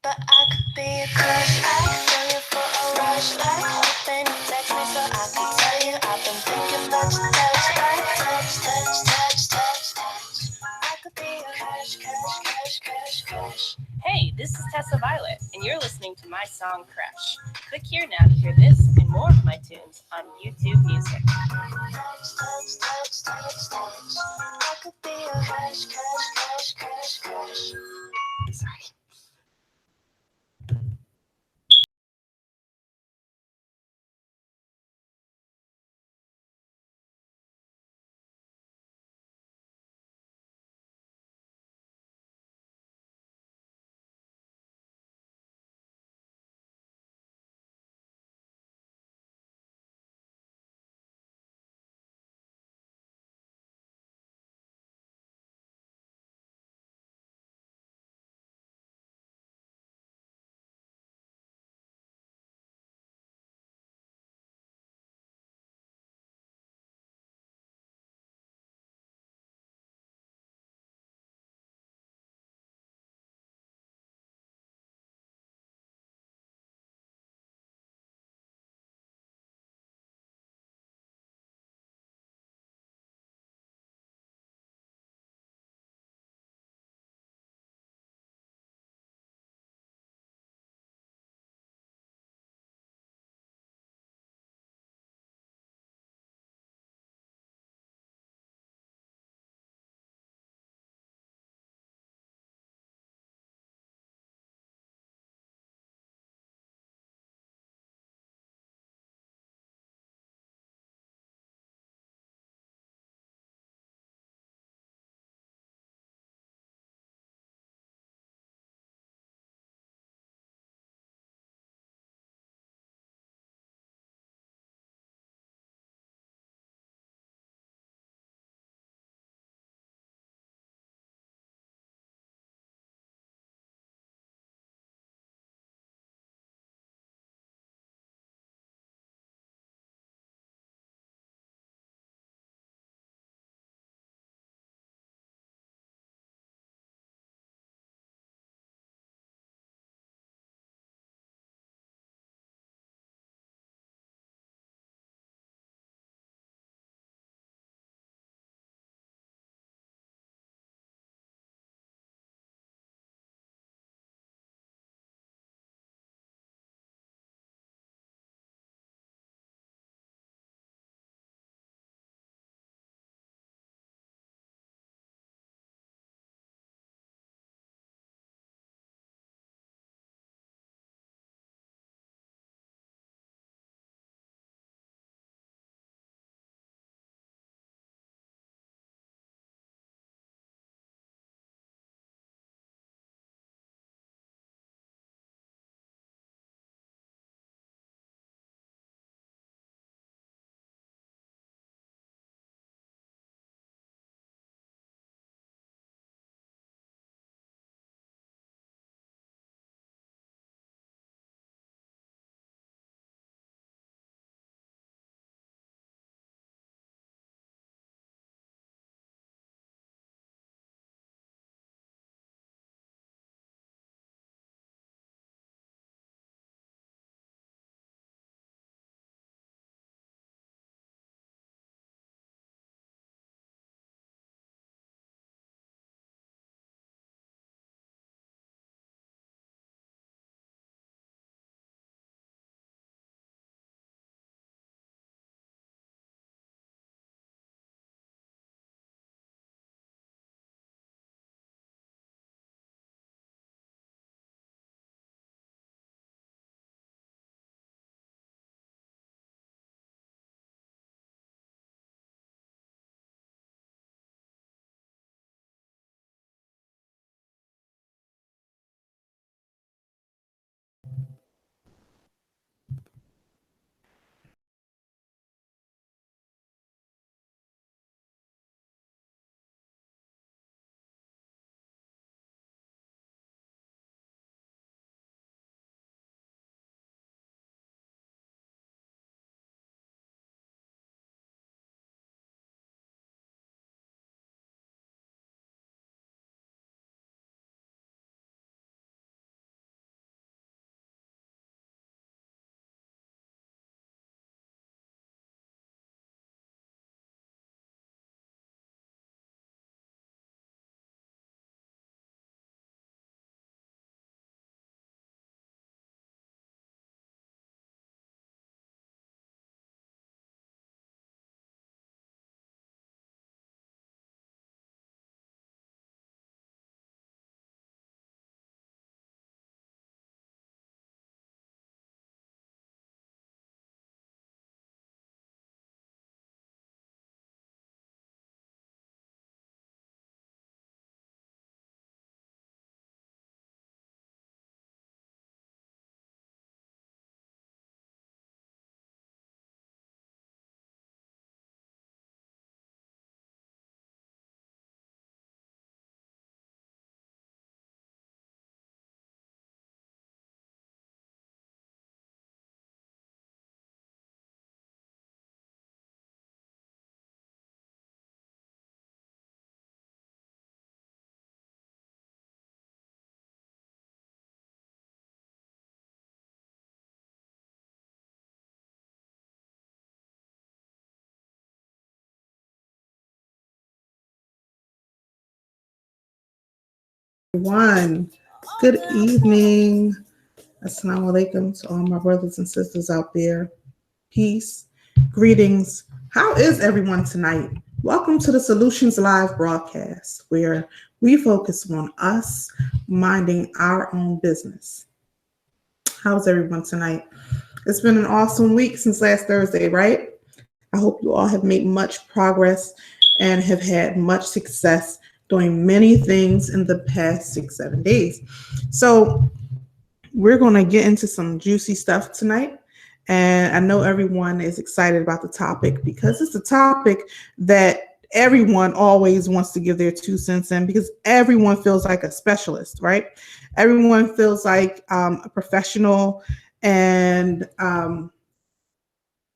But I could be a crush. I could feel you for a rush. Like hoping you text me so I could tell you I've been thinking about your touch. Like touch, touch, touch, touch, touch. I could be a crush, crush, crush, crush, crush. Hey, this is Tessa Violet, and you're listening to my song Crush. Click here now to hear this and more of my tunes on YouTube Music. Touch, touch, touch, touch, touch. I could be a crush, crush, crush, crush, crush. Sorry. everyone. Good evening. Assalamu alaikum to all my brothers and sisters out there. Peace, greetings. How is everyone tonight? Welcome to the Solutions Live broadcast, where we focus on us minding our own business. How's everyone tonight? It's been an awesome week since last Thursday, right? I hope you all have made much progress and have had much success doing many things in the past 6, 7 days. So, we're going to get into some juicy stuff tonight. And I know everyone is excited about the topic because it's a topic that everyone always wants to give their 2 cents in because everyone feels like a specialist, right? Everyone feels like a professional and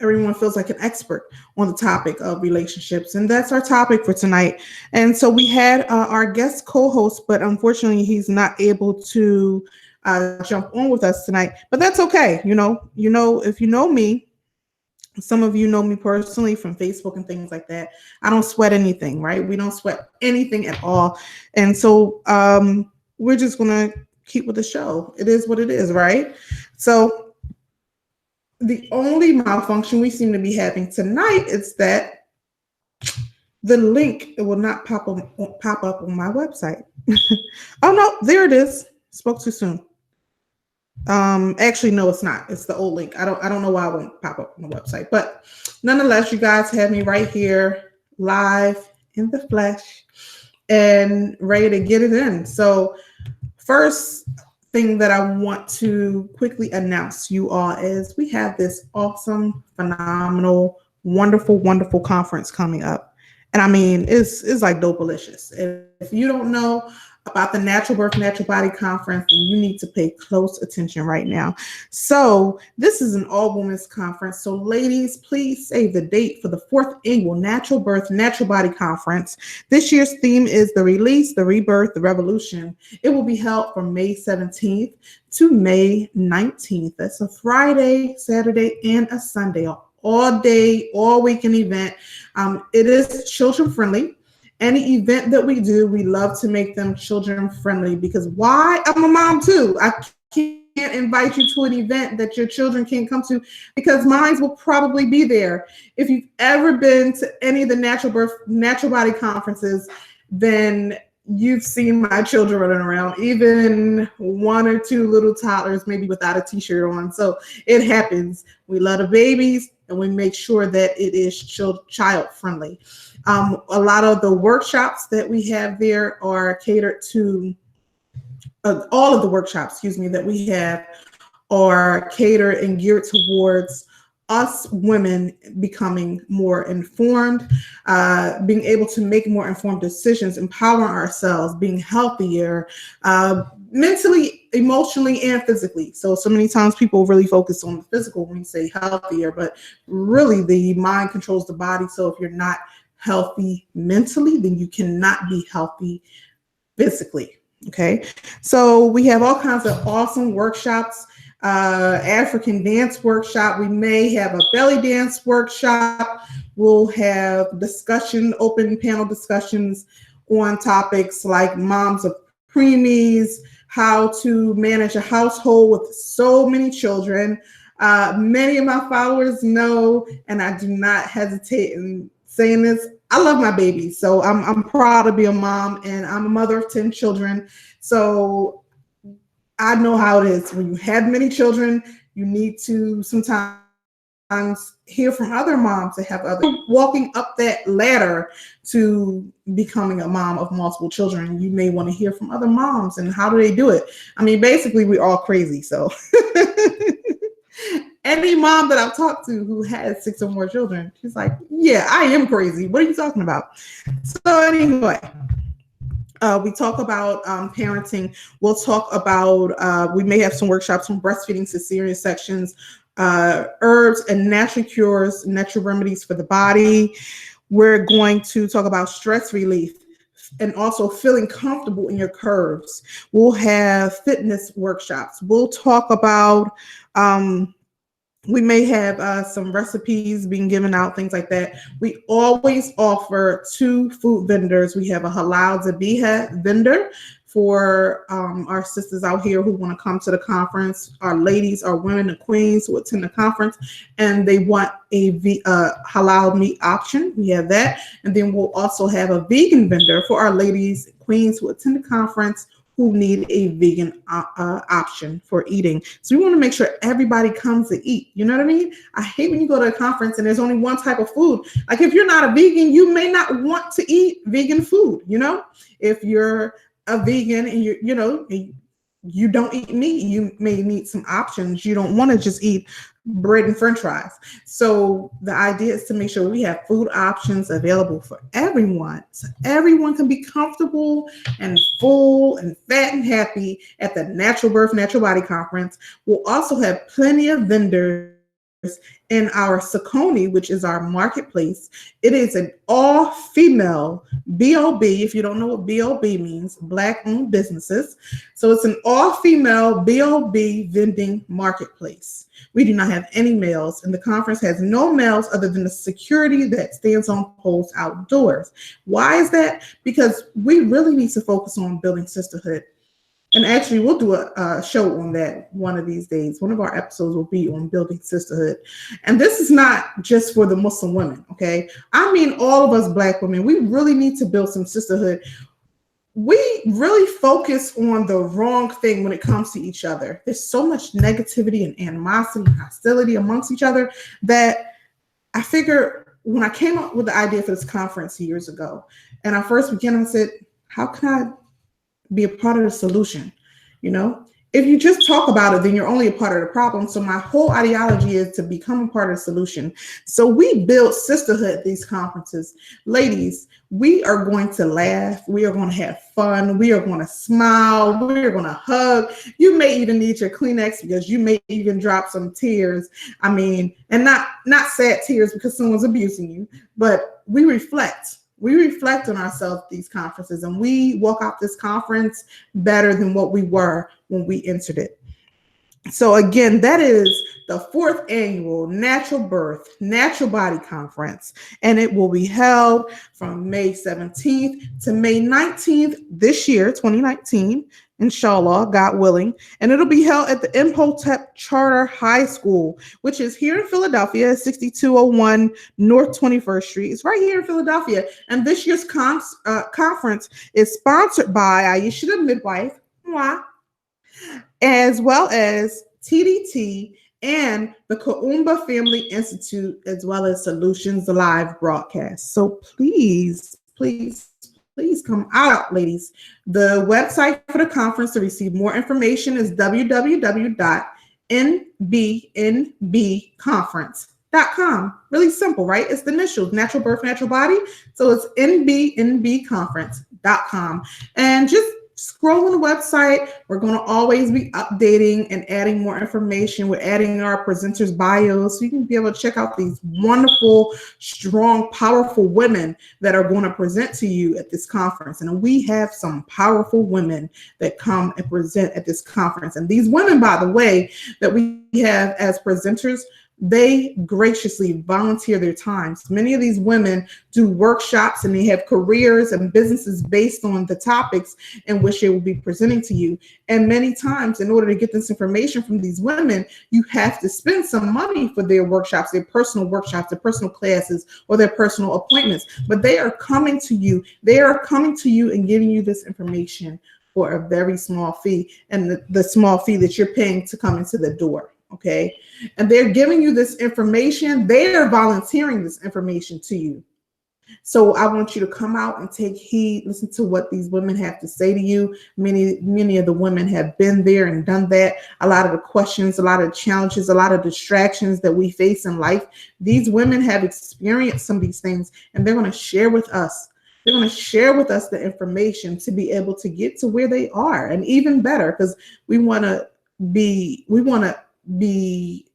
everyone feels like an expert on the topic of relationships. And that's our topic for tonight. And so we had our guest co-host, but unfortunately he's not able to jump on with us tonight, but that's okay. If you know me, some of you know me personally from Facebook and things like that. I don't sweat anything, right? We don't sweat anything at all. And so we're just going to keep with the show. It is what it is, right? So the only malfunction we seem to be having tonight is that the link will not pop up on my website. Oh no, there it is. Spoke too soon. Actually, no, it's not. It's the old link. I don't know why it won't pop up on the website, but nonetheless, you guys have me right here, live in the flesh, and ready to get it in. So, first thing that I want to quickly announce to you all is we have this awesome, phenomenal, wonderful conference coming up, and I mean, it's like dope-alicious. If you don't know about the Natural Birth, Natural Body Conference, and you need to pay close attention right now. So this is an all-women's conference. So ladies, please save the date for the 4th annual Natural Birth, Natural Body Conference. This year's theme is the release, the rebirth, the revolution. It will be held from May 17th to May 19th. That's a Friday, Saturday, and a Sunday, all day, all weekend event. It is children friendly. Any event that we do, we love to make them children friendly because why? I'm a mom too. I can't invite you to an event that your children can't come to because mine will probably be there. If you've ever been to any of the natural birth, natural body conferences, then you've seen my children running around, even 1 or 2 little toddlers, maybe without a t-shirt on. So it happens. We love the babies and we make sure that it is child friendly. A lot of the workshops that we have there are catered to, all of the workshops, that we have are catered and geared towards us women becoming more informed, being able to make more informed decisions, empowering ourselves, being healthier, mentally, emotionally, and physically. So many times people really focus on the physical when you say healthier, but really the mind controls the body. So if you're not healthy mentally, then you cannot be healthy physically. Okay, so we have all kinds of awesome workshops. African dance workshop. We may have a belly dance workshop. We'll have open panel discussions on topics like moms of preemies, how to manage a household with so many children. Many of my followers know, and I do not hesitate in saying this, I love my babies. So I'm proud to be a mom, and I'm a mother of 10 children. So I know how it is. When you have many children, you need to sometimes hear from other moms that have other walking up that ladder to becoming a mom of multiple children. You may want to hear from other moms and how do they do it. I mean, basically, we're all crazy. So any mom that I've talked to who has 6 or more children, she's like, yeah, I am crazy. What are you talking about? So anyway, we talk about parenting. We'll talk about, we may have some workshops on breastfeeding, cesarean sections, herbs and natural cures, natural remedies for the body. We're going to talk about stress relief and also feeling comfortable in your curves. We'll have fitness workshops. We'll talk about, we may have some recipes being given out, things like that. We always offer 2 food vendors. We have a halal zabiha vendor for our sisters out here who want to come to the conference, our ladies, our women, the queens who attend the conference, and they want a halal meat option. We have that. And then we'll also have a vegan vendor for our ladies, queens who attend the conference who need a vegan option for eating. So we want to make sure everybody comes to eat. You know what I mean? I hate when you go to a conference and there's only one type of food. Like if you're not a vegan, you may not want to eat vegan food. You know, if you're a vegan and you don't eat meat, you may need some options. You don't want to just eat bread and french fries. So the idea is to make sure we have food options available for everyone, so everyone can be comfortable and full and fat and happy at the Natural Birth, Natural Body Conference. We'll also have plenty of vendors in our Saucony, which is our marketplace. It is an all-female B.O.B. If you don't know what B.O.B. means, Black-owned businesses. So it's an all-female B.O.B. vending marketplace. We do not have any males, and the conference has no males other than the security that stands on posts outdoors. Why is that? Because we really need to focus on building sisterhood. And actually, we'll do a show on that one of these days. One of our episodes will be on building sisterhood. And this is not just for the Muslim women, okay? I mean, all of us Black women, we really need to build some sisterhood. We really focus on the wrong thing when it comes to each other. There's so much negativity and animosity and hostility amongst each other that I figure when I came up with the idea for this conference years ago, and I first began, I said, how can I be a part of the solution? You know, if you just talk about it, then you're only a part of the problem. So my whole ideology is to become a part of the solution. So we build sisterhood at these conferences. Ladies, we are going to laugh. We are going to have fun. We are going to smile. We are going to hug. You may even need your Kleenex because you may even drop some tears. I mean, and not sad tears because someone's abusing you, but we reflect. We reflect on ourselves at these conferences, and we walk out this conference better than what we were when we entered it. So again, that is the 4th annual Natural Birth, Natural Body Conference, and it will be held from May 17th to May 19th this year, 2019, inshallah, God willing. And it'll be held at the Imhotep Charter High School, which is here in Philadelphia, 6201 North 21st Street. It's right here in Philadelphia. And this year's conference is sponsored by Aisha the Midwife, as well as TDT and the Kaumba Family Institute, as well as Solutions Live broadcast. So please come out, ladies. The website for the conference to receive more information is www.nbnbconference.com. Really simple, right? It's the initials, Natural Birth, Natural Body. So it's nbnbconference.com. And just scroll on the website. We're going to always be updating and adding more information. We're adding our presenters' bios, so you can be able to check out these wonderful, strong, powerful women that are going to present to you at this conference. And we have some powerful women that come and present at this conference. And these women, by the way, that we have as presenters, they graciously volunteer their times. Many of these women do workshops and they have careers and businesses based on the topics in which they will be presenting to you. And many times, in order to get this information from these women, you have to spend some money for their workshops, their personal classes, or their personal appointments. But they are coming to you. They are coming to you and giving you this information for a very small fee, and the small fee that you're paying to come into the door. Okay. And they're giving you this information. They are volunteering this information to you. So I want you to come out and take heed, listen to what these women have to say to you. Many of the women have been there and done that. A lot of the questions, a lot of challenges, a lot of distractions that we face in life, these women have experienced some of these things, and they're going to share with us. They're going to share with us the information to be able to get to where they are, and even better, because we want to be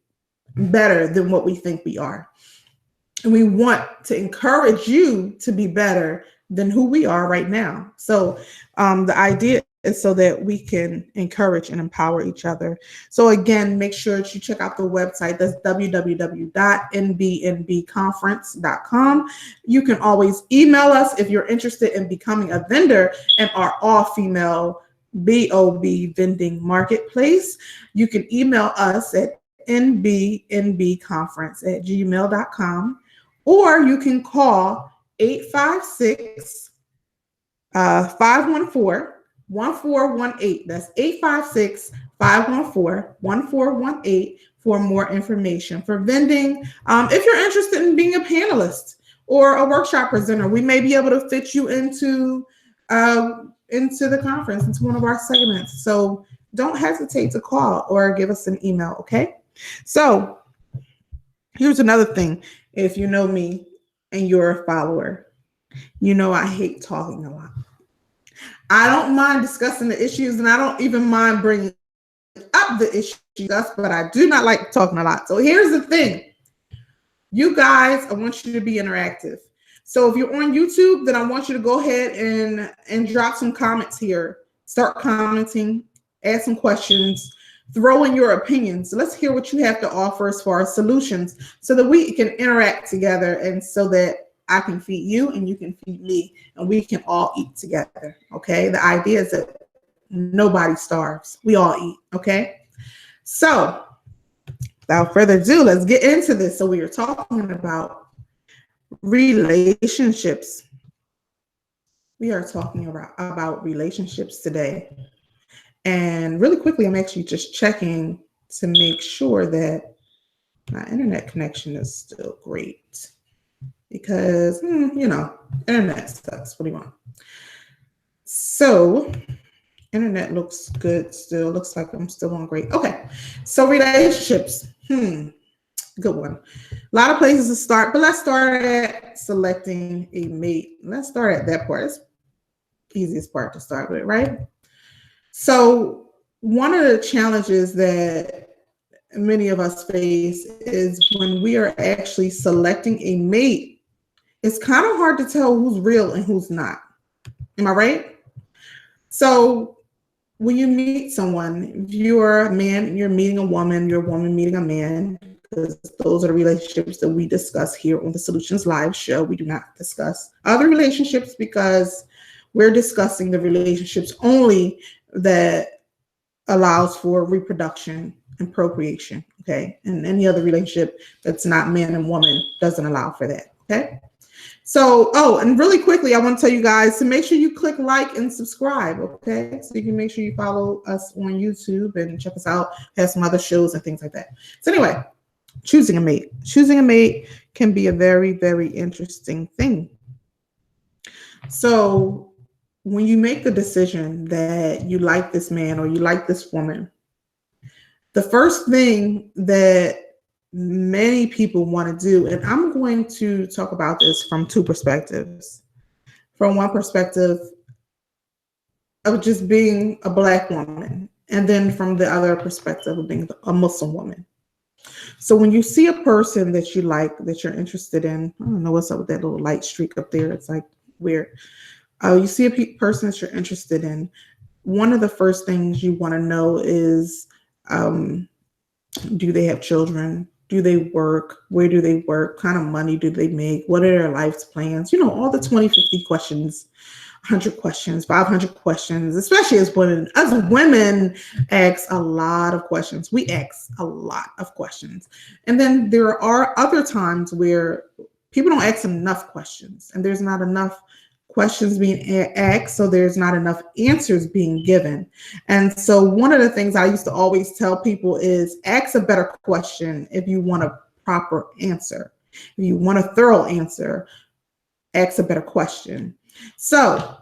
better than what we think we are. And we want to encourage you to be better than who we are right now. So the idea is so that we can encourage and empower each other. So again, make sure that you check out the website. That's www.nbnbconference.com. You can always email us if you're interested in becoming a vendor in our all-female B.O.B. Vending Marketplace. You can email us at nbnbconference@gmail.com, or you can call 856 514-1418. That's 856-514-1418 for more information. For vending, if you're interested in being a panelist or a workshop presenter, we may be able to fit you into the conference, into one of our segments. So don't hesitate to call or give us an email, okay? So here's another thing. If you know me and you're a follower, you know I hate talking a lot. I don't mind discussing the issues, and I don't even mind bringing up the issues, but I do not like talking a lot. So here's the thing. You guys, I want you to be interactive. So if you're on YouTube, then I want you to go ahead and drop some comments here. Start commenting, add some questions, throw in your opinions. So let's hear what you have to offer as far as solutions so that we can interact together, and so that I can feed you and you can feed me and we can all eat together. Okay. The idea is that nobody starves. We all eat. Okay. So without further ado, let's get into this. So we are talking about relationships. We are talking about relationships today. And really quickly, I'm actually just checking to make sure that my internet connection is still great. Because, internet sucks. What do you want? So, internet looks good still. Looks like I'm still on great. Okay. So, relationships. Good one. A lot of places to start, but let's start at selecting a mate. Let's start at that part. It's the easiest part to start with, right? So, one of the challenges that many of us face is when we are actually selecting a mate. It's kind of hard to tell who's real and who's not. Am I right? So when you meet someone, if you're a man and you're meeting a woman, you're a woman meeting a man, because those are the relationships that we discuss here on the Solutions Live show. We do not discuss other relationships because we're discussing the relationships only that allows for reproduction and procreation, okay? And any other relationship that's not man and woman doesn't allow for that, okay? So, and really quickly, I want to tell you guys to make sure you click like and subscribe, okay? So you can make sure you follow us on YouTube and check us out, have some other shows and things like that. So anyway, choosing a mate. Choosing a mate can be a very, very interesting thing. So when you make the decision that you like this man or you like this woman, the first thing that many people want to do, and I'm going to talk about this from two perspectives. From one perspective of just being a Black woman, and then from the other perspective of being a Muslim woman. So when you see a person that you like, that you're interested in, I don't know what's up with that little light streak up there. It's like weird. You see a person that you're interested in. One of the first things you want to know is, do they have children? Do they work? Where do they work? What kind of money do they make? What are their life's plans? You know, all the 20, 50 questions, 100 questions, 500 questions, especially as women. As women ask a lot of questions. We ask a lot of questions. And then there are other times where people don't ask enough questions, and there's not enough questions being asked, so there's not enough answers being given. And so one of the things I used to always tell people is ask a better question if you want a proper answer. If you want a thorough answer, ask a better question. So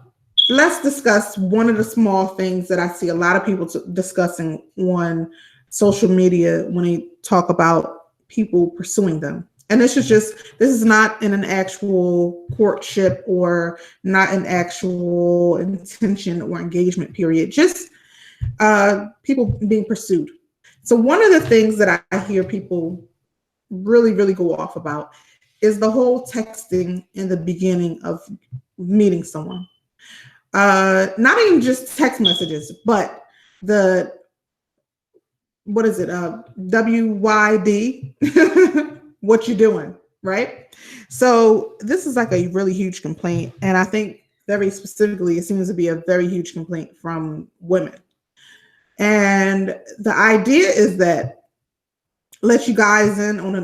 let's discuss one of the small things that I see a lot of people discussing on social media when they talk about people pursuing them. And this is not in an actual courtship or not an actual intention or engagement period, just people being pursued. So one of the things that I hear people really, really go off about is the whole texting in the beginning of meeting someone. Not even just text messages, but the, what is it? WYD. What you doing, right? So this is like a really huge complaint. And I think very specifically, it seems to be a very huge complaint from women. And the idea is that, let you guys in on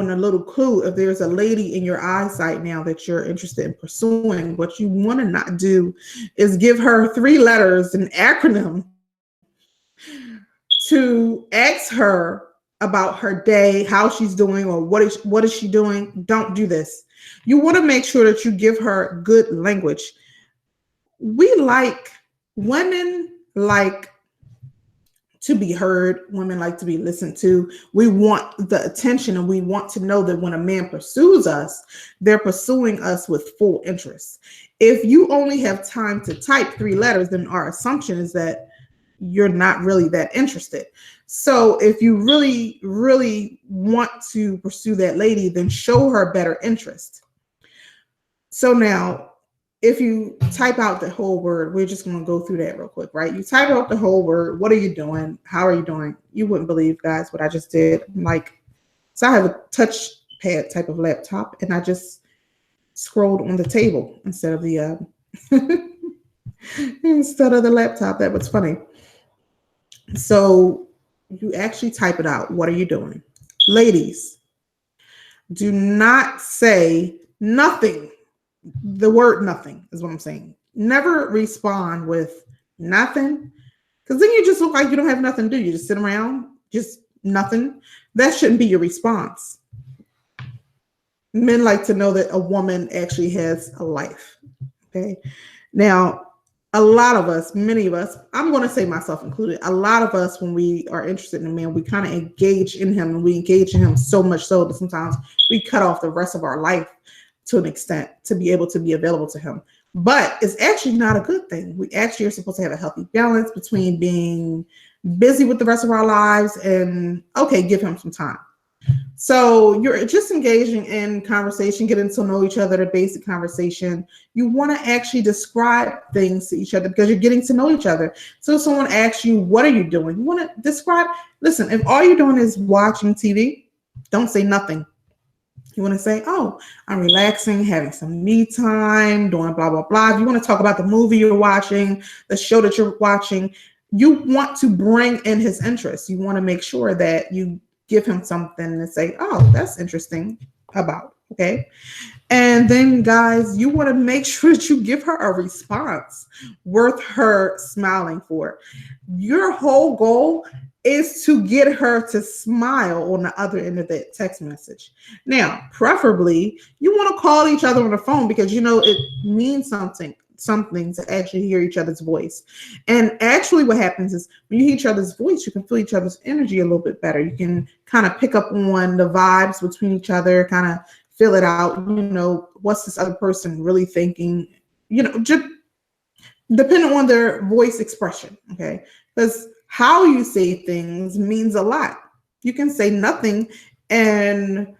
a little clue. If there's a lady in your eyesight now that you're interested in pursuing, what you want to not do is give her 3 letters, an acronym, to ask her about her day, how she's doing, or what is she doing. Don't do this. You want to make sure that you give her good language. Women like to be heard. Women like to be listened to. We want the attention, and we want to know that when a man pursues us, they're pursuing us with full interest. If you only have time to type 3 letters, then our assumption is that you're not really that interested. So if you really, really want to pursue that lady, then show her better interest. So now, if you type out the whole word, we're just going to go through that real quick, right? You type out the whole word. What are you doing? How are you doing? You wouldn't believe, guys, what I just did. So I have a touch pad type of laptop, and I just scrolled on the table instead of the laptop. That was funny. So you actually type it out. What are you doing? Ladies, do not say nothing. The word nothing is what I'm saying. Never respond with nothing, because then you just look like you don't have nothing to do. You just sit around, just nothing. That shouldn't be your response. Men like to know that a woman actually has a life. Okay. Now, a lot of us, many of us, I'm going to say myself included, a lot of us, when we are interested in a man, we kind of engage in him, and we engage in him so much so that sometimes we cut off the rest of our life to an extent to be able to be available to him. But it's actually not a good thing. We actually are supposed to have a healthy balance between being busy with the rest of our lives and, okay, give him some time. So you're just engaging in conversation, getting to know each other, the basic conversation. You want to actually describe things to each other because you're getting to know each other. So if someone asks you, what are you doing? You want to describe, listen, if all you're doing is watching TV, don't say nothing. You want to say, oh, I'm relaxing, having some me time, doing blah, blah, blah. If you want to talk about the movie you're watching, the show that you're watching, you want to bring in his interest. You want to make sure that you give him something and say, oh, that's interesting about, okay? And then, guys, you want to make sure that you give her a response worth her smiling for. Your whole goal is to get her to smile on the other end of that text message. Now, preferably, you want to call each other on the phone because, you know, it means something to actually hear each other's voice. And actually what happens is when you hear each other's voice, you can feel each other's energy a little bit better. You can kind of pick up on the vibes between each other, kind of feel it out. You know, what's this other person really thinking? You know, just depending on their voice expression, okay? Because how you say things means a lot. You can say nothing and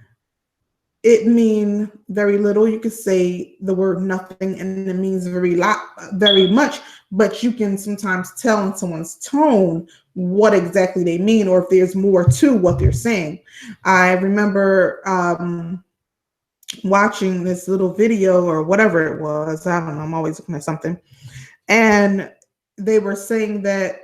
it mean very little. You can say the word nothing and it means very much, but you can sometimes tell in someone's tone what exactly they mean or if there's more to what they're saying. I remember watching this little video or whatever it was. I don't know, I'm always looking at something. And they were saying that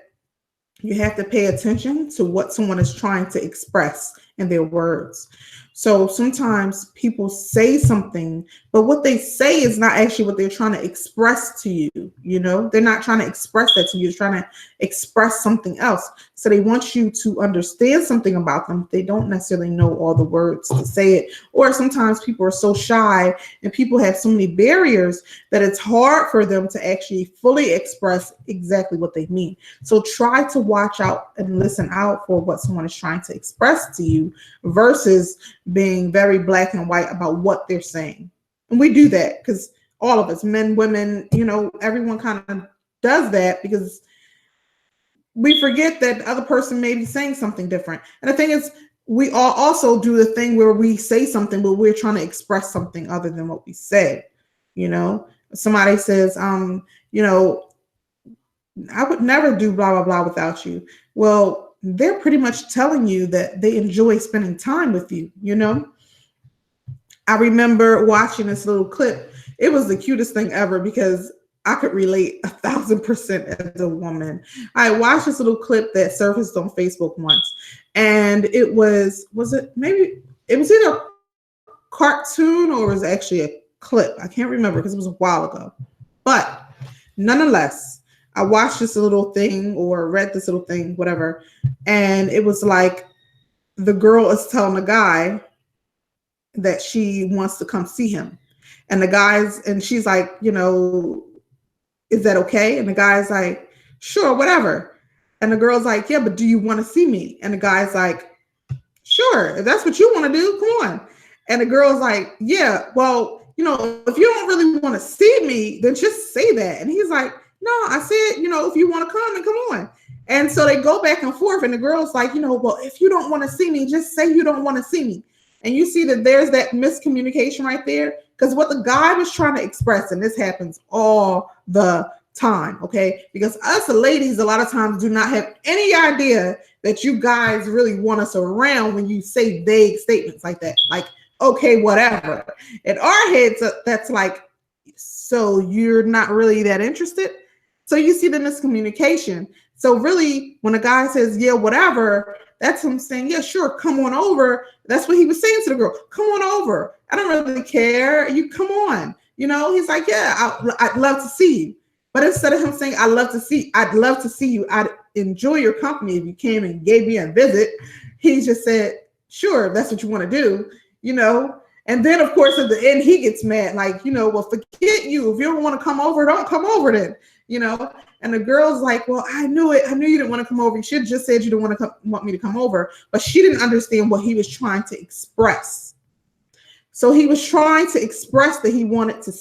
you have to pay attention to what someone is trying to express in their words. So sometimes people say something, but what they say is not actually what they're trying to express to you. You know, they're not trying to express that to you. They're trying to express something else. So they want you to understand something about them. They don't necessarily know all the words to say it. Or sometimes people are so shy and people have so many barriers that it's hard for them to actually fully express exactly what they mean. So try to watch out and listen out for what someone is trying to express to you versus being very black and white about what they're saying. And we do that because all of us, men, women, you know, everyone kind of does that because we forget that the other person may be saying something different. And the thing is, we all also do the thing where we say something, but we're trying to express something other than what we said. You know, somebody says, you know, I would never do blah, blah, blah without you. Well, they're pretty much telling you that they enjoy spending time with you, you know? I remember watching this little clip. It was the cutest thing ever because I could relate 1,000% as a woman. I watched this little clip that surfaced on Facebook once, and it was it maybe it was either a cartoon or it was actually a clip. I can't remember because it was a while ago. But nonetheless, I watched this little thing or read this little thing, whatever, and it was like the girl is telling the guy that she wants to come see him. And she's like, is that okay? And the guy's like, sure, whatever. And the girl's like, yeah, but do you want to see me? And the guy's like, sure, if that's what you want to do, come on. And the girl's like, yeah, well, if you don't really want to see me, then just say that. And he's like, no, I said, if you want to come, then come on. And so they go back and forth. And the girl's like, well, if you don't want to see me, just say you don't want to see me. And you see that there's that miscommunication right there. Because what the guy was trying to express, and this happens all the time, okay? Because us ladies, a lot of times, do not have any idea that you guys really want us around when you say vague statements like that. Like, okay, whatever. In our heads, that's like, so you're not really that interested? So you see the miscommunication. So really, when a guy says, yeah, whatever, that's him saying, yeah, sure, come on over. That's what he was saying to the girl. Come on over. I don't really care. You come on. He's like, yeah, I'd love to see you. But instead of him saying, I'd love to see you. I'd enjoy your company if you came and gave me a visit. He just said, sure, if that's what you want to do, And then, of course, at the end, he gets mad, like, well, forget you. If you don't want to come over, don't come over then, And the girl's like, well, I knew it. I knew you didn't want to come over. You should have just said you didn't want me to come over. But she didn't understand what he was trying to express. So he was trying to express that he wanted to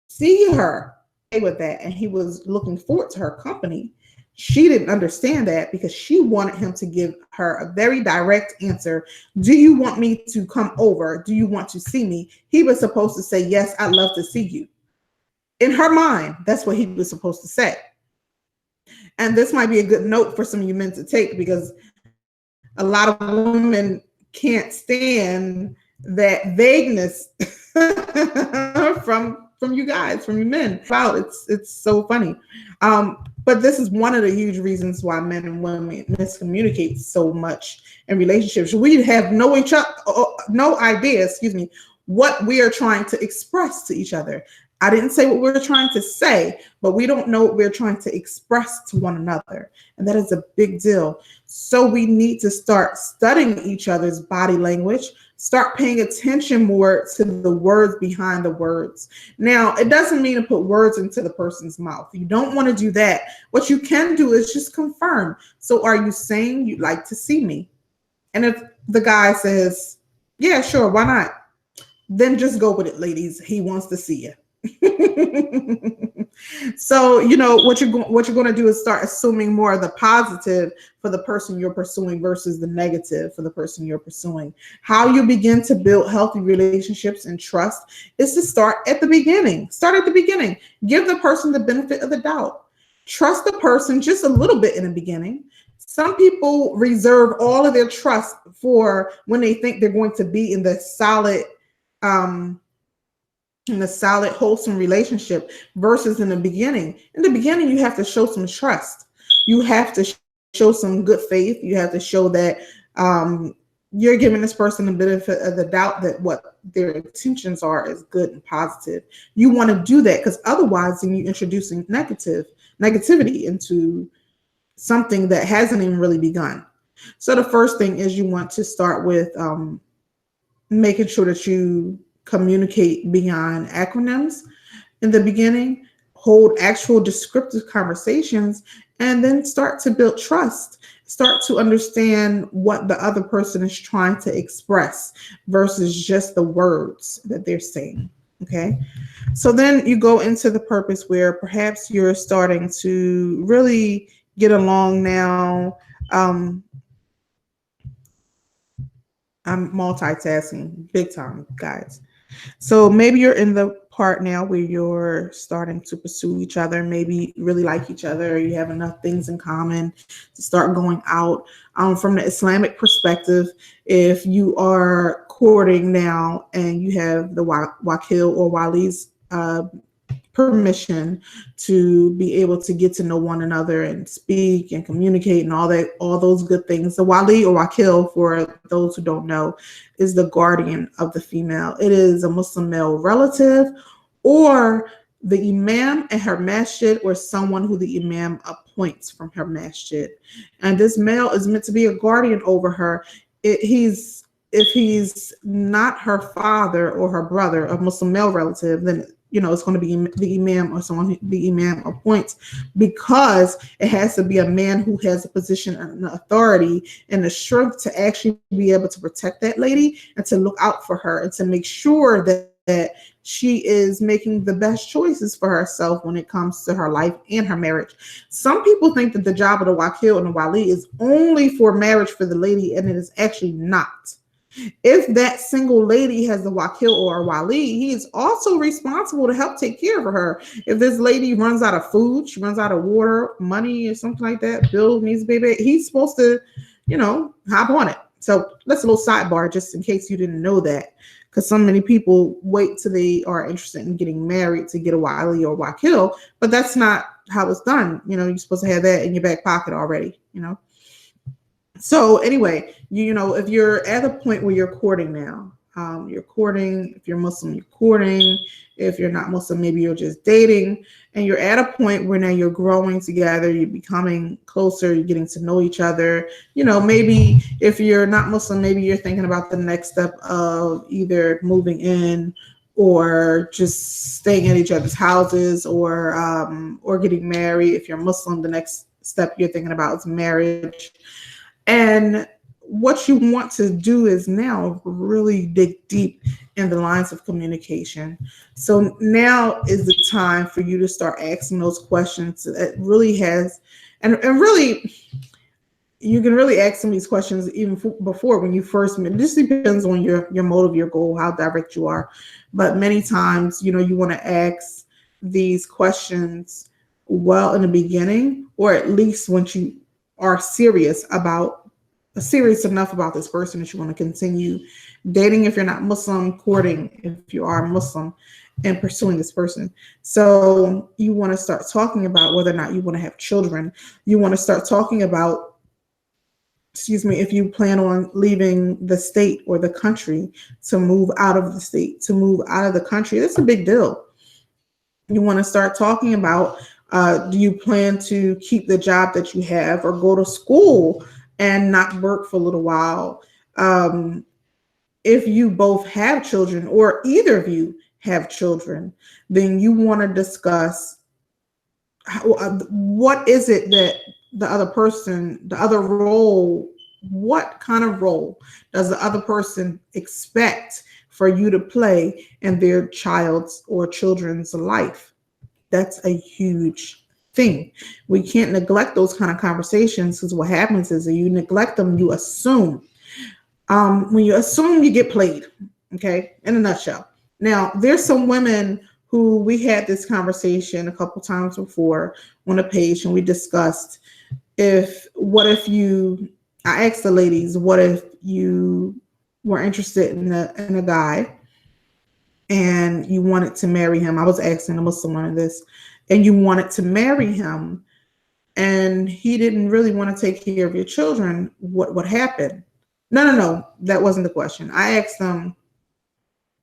see her with that. And he was looking forward to her company. She didn't understand that because she wanted him to give her a very direct answer. Do you want me to come over? Do you want to see me? He was supposed to say, yes, I'd love to see you. In her mind, that's what he was supposed to say. And this might be a good note for some of you men to take, because a lot of women can't stand that vagueness from you guys, from you men. Wow, it's so funny. But this is one of the huge reasons why men and women miscommunicate so much in relationships. We have no idea, what we are trying to express to each other. I didn't say what we're trying to say, but we don't know what we're trying to express to one another. And that is a big deal. So we need to start studying each other's body language, start paying attention more to the words behind the words. Now, it doesn't mean to put words into the person's mouth. You don't want to do that. What you can do is just confirm. So are you saying you'd like to see me? And if the guy says, yeah, sure, why not? Then just go with it, ladies. He wants to see you. So, what you're going to do is start assuming more of the positive for the person you're pursuing versus the negative for the person you're pursuing. How you begin to build healthy relationships and trust is to start at the beginning. Start at the beginning. Give the person the benefit of the doubt. Trust the person just a little bit in the beginning. Some people reserve all of their trust for when they think they're going to be in the solid, wholesome relationship versus in the beginning. In the beginning, you have to show some trust. You have to show some good faith. You have to show that you're giving this person the benefit of the doubt that what their intentions are is good and positive. You want to do that because otherwise then you're introducing negativity into something that hasn't even really begun. So the first thing is you want to start with making sure that you communicate beyond acronyms in the beginning, hold actual descriptive conversations, and then start to build trust. Start to understand what the other person is trying to express versus just the words that they're saying. Okay. So then you go into the purpose where perhaps you're starting to really get along now. I'm multitasking big time, guys. So maybe you're in the part now where you're starting to pursue each other, maybe really like each other, you have enough things in common to start going out. From the Islamic perspective, if you are courting now and you have the wakil or wali's permission to be able to get to know one another and speak and communicate and all that, all those good things. The wali or wakil, for those who don't know, is the guardian of the female. It is a Muslim male relative or the imam and her masjid, or someone who the imam appoints from her masjid. And this male is meant to be a guardian over her. If he's not her father or her brother, a Muslim male relative, then it's going to be the imam or someone who the imam appoints, because it has to be a man who has a position and authority and the strength to actually be able to protect that lady and to look out for her and to make sure that she is making the best choices for herself when it comes to her life and her marriage. Some people think that the job of the wakil and the wali is only for marriage for the lady, and it is actually not. If that single lady has a wakil or a wali, he is also responsible to help take care of her. If this lady runs out of food, she runs out of water, money, or something like that, bill needs to be paid, he's supposed to, hop on it. So that's a little sidebar, just in case you didn't know that, because so many people wait till they are interested in getting married to get a wali or wakil, but that's not how it's done. You're supposed to have that in your back pocket already. So anyway, if you're at a point where you're courting now, you're courting. If you're Muslim, you're courting. If you're not Muslim, maybe you're just dating, and you're at a point where now you're growing together, you're becoming closer, you're getting to know each other. Maybe if you're not Muslim, maybe you're thinking about the next step of either moving in or just staying at each other's houses, or getting married. If you're Muslim, the next step you're thinking about is marriage. And what you want to do is now really dig deep in the lines of communication. So now is the time for you to start asking those questions that really has, and really, you can really ask some of these questions even before when you first meet. This depends on your motive, your goal, how direct you are. But many times, you want to ask these questions well in the beginning, or at least when you are serious enough about this person that you want to continue dating if you're not Muslim, courting if you are Muslim, and pursuing this person. So you want to start talking about whether or not you want to have children. You want to start talking about, if you plan on leaving the state or the country, to move out of the state, to move out of the country. That's a big deal. You want to start talking about, do you plan to keep the job that you have or go to school and not work for a little while? If you both have children, or either of you have children, then you want to discuss what is it that the other role, what kind of role does the other person expect for you to play in their child's or children's life? That's a huge thing. We can't neglect those kind of conversations, because what happens is that you neglect them, you assume. When you assume, you get played. Okay, in a nutshell. Now, there's some women who we had this conversation a couple times before on a page, and we discussed I asked the ladies, what if you were interested in a guy and you wanted to marry him? I was asking the Muslim one of this, and you wanted to marry him, and he didn't really want to take care of your children. What would happen? No, that wasn't the question. I asked them,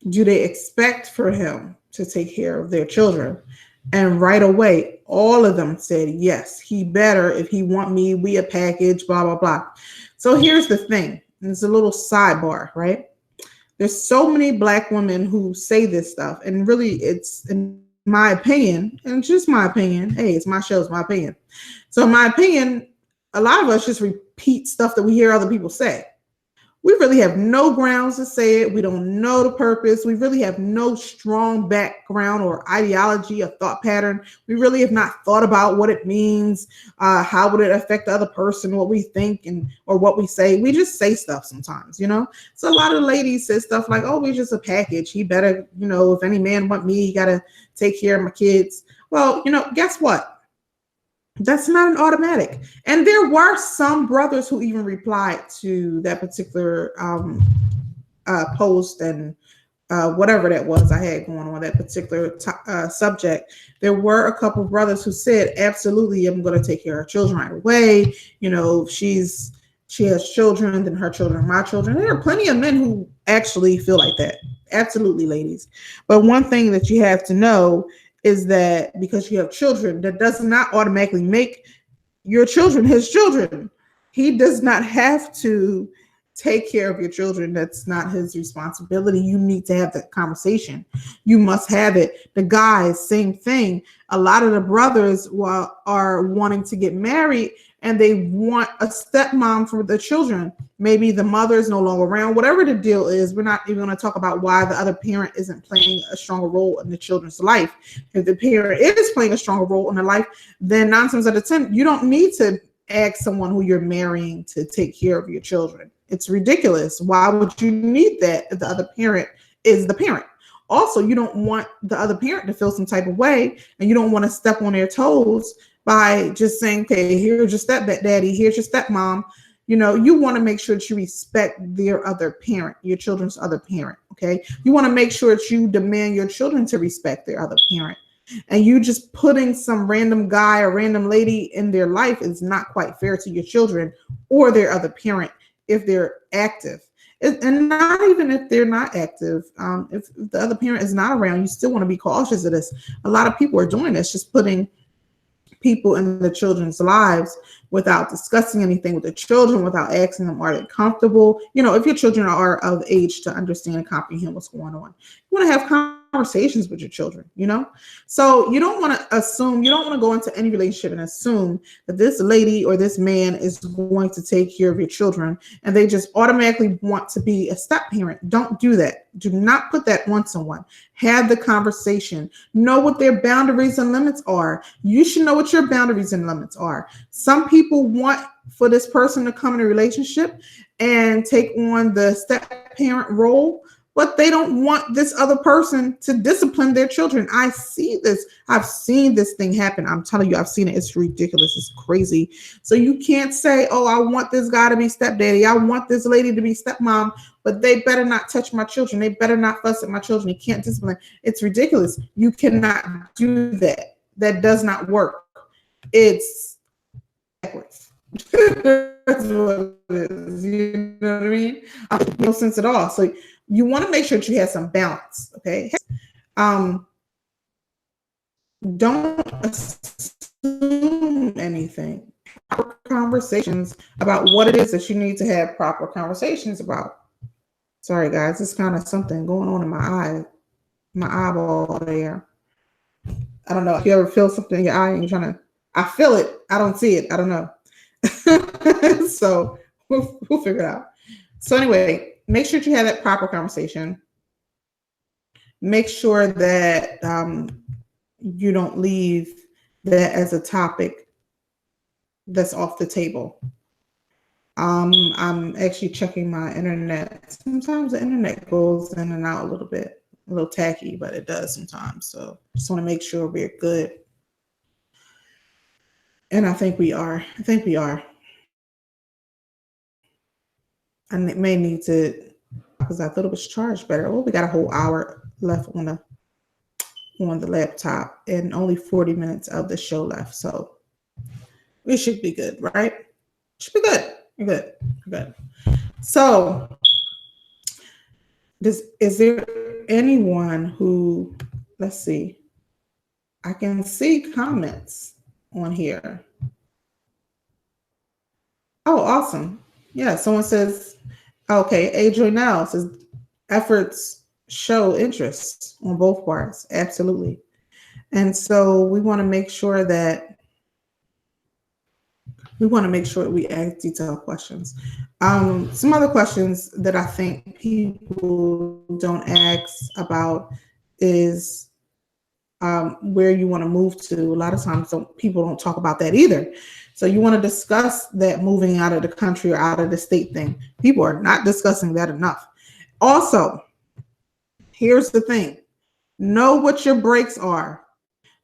do they expect for him to take care of their children? And right away, all of them said, yes, he better. If he want me, we a package, blah, blah, blah. So here's the thing. It's a little sidebar, right? There's so many Black women who say this stuff, and really, it's, in my opinion, and just my opinion, hey, it's my show, it's my opinion. So in my opinion, a lot of us just repeat stuff that we hear other people say. We really have no grounds to say it. We don't know the purpose. We really have no strong background or ideology or thought pattern. We really have not thought about what it means, how would it affect the other person, what we think or what we say. We just say stuff sometimes, So a lot of ladies say stuff like, oh, we're just a package. He better, if any man want me, he got to take care of my kids. Well, guess what? That's not an automatic. And there were some brothers who even replied to that particular post and whatever that was I had going on that particular subject, there were a couple of brothers who said, absolutely, I'm going to take care of her children right away. You know, she has children, then her children are my children. There are plenty of men who actually feel like that. Absolutely, ladies. But one thing that you have to know is that because you have children, that does not automatically make your children his children. He does not have to take care of your children. That's not his responsibility. You need to have that conversation. You must have it. The guys, same thing. A lot of the brothers are wanting to get married and they want a stepmom for the children. Maybe the mother is no longer around. Whatever the deal is, we're not even going to talk about why the other parent isn't playing a stronger role in the children's life. If the parent is playing a stronger role in their life, then 9 times out of 10, you don't need to ask someone who you're marrying to take care of your children. It's ridiculous. Why would you need that if the other parent is the parent? Also, you don't want the other parent to feel some type of way, and you don't want to step on their toes by just saying, okay, here's your stepdaddy, here's your stepmom. You know, you want to make sure that you respect their other parent, your children's other parent, okay? You want to make sure that you demand your children to respect their other parent. And you just putting some random guy or random lady in their life is not quite fair to your children or their other parent if they're active. And not even if they're not active. If the other parent is not around, you still want to be cautious of this. A lot of people are doing this, just putting people in the children's lives without discussing anything with the children, without asking them, are they comfortable? You know, if your children are of age to understand and comprehend what's going on, you want to have conversations with your children, you know? So you don't want to assume, you don't want to go into any relationship and assume that this lady or this man is going to take care of your children and they just automatically want to be a step parent. Don't do that. Do not put that on someone. Have the conversation. Know what their boundaries and limits are. You should know what your boundaries and limits are. Some people want for this person to come in a relationship and take on the step parent role, but they don't want this other person to discipline their children. I see this. I've seen this thing happen. I'm telling you, I've seen it. It's ridiculous. It's crazy. So you can't say, oh, I want this guy to be stepdaddy. I want this lady to be stepmom, but they better not touch my children. They better not fuss at my children. You can't discipline. It's ridiculous. You cannot do that. That does not work. It's backwards. That's what it is. You know what I mean? No sense at all. So you want to make sure that you have some balance, okay? Don't assume anything. Proper conversations about what it is that you need to have proper conversations about. Sorry, guys, it's kind of something going on in my eyeball there. I don't know if you ever feel something in your eye and you're trying to, I feel it. I don't see it. I don't know. So we'll figure it out. So anyway, make sure that you have that proper conversation. Make sure that you don't leave that as a topic that's off the table. I'm actually checking my internet. Sometimes the internet goes in and out a little bit, a little tacky, but it does sometimes. So just want to make sure we're good. And I think we are. And it may need to, because I thought it was charged better. Oh, we got a whole hour left on the laptop and only 40 minutes of the show left. So we should be good, right? Should be good. You're good. So is there anyone who, let's see, I can see comments on here. Oh, awesome. Yeah, someone says, okay, Adrian now says efforts show interest on both parts. Absolutely. And so we want to make sure that we ask detailed questions. Some other questions that I think people don't ask about is where you want to move to. A lot of times people don't talk about that either. So you want to discuss that moving out of the country or out of the state thing. People are not discussing that enough. Also, here's the thing. Know what your breaks are.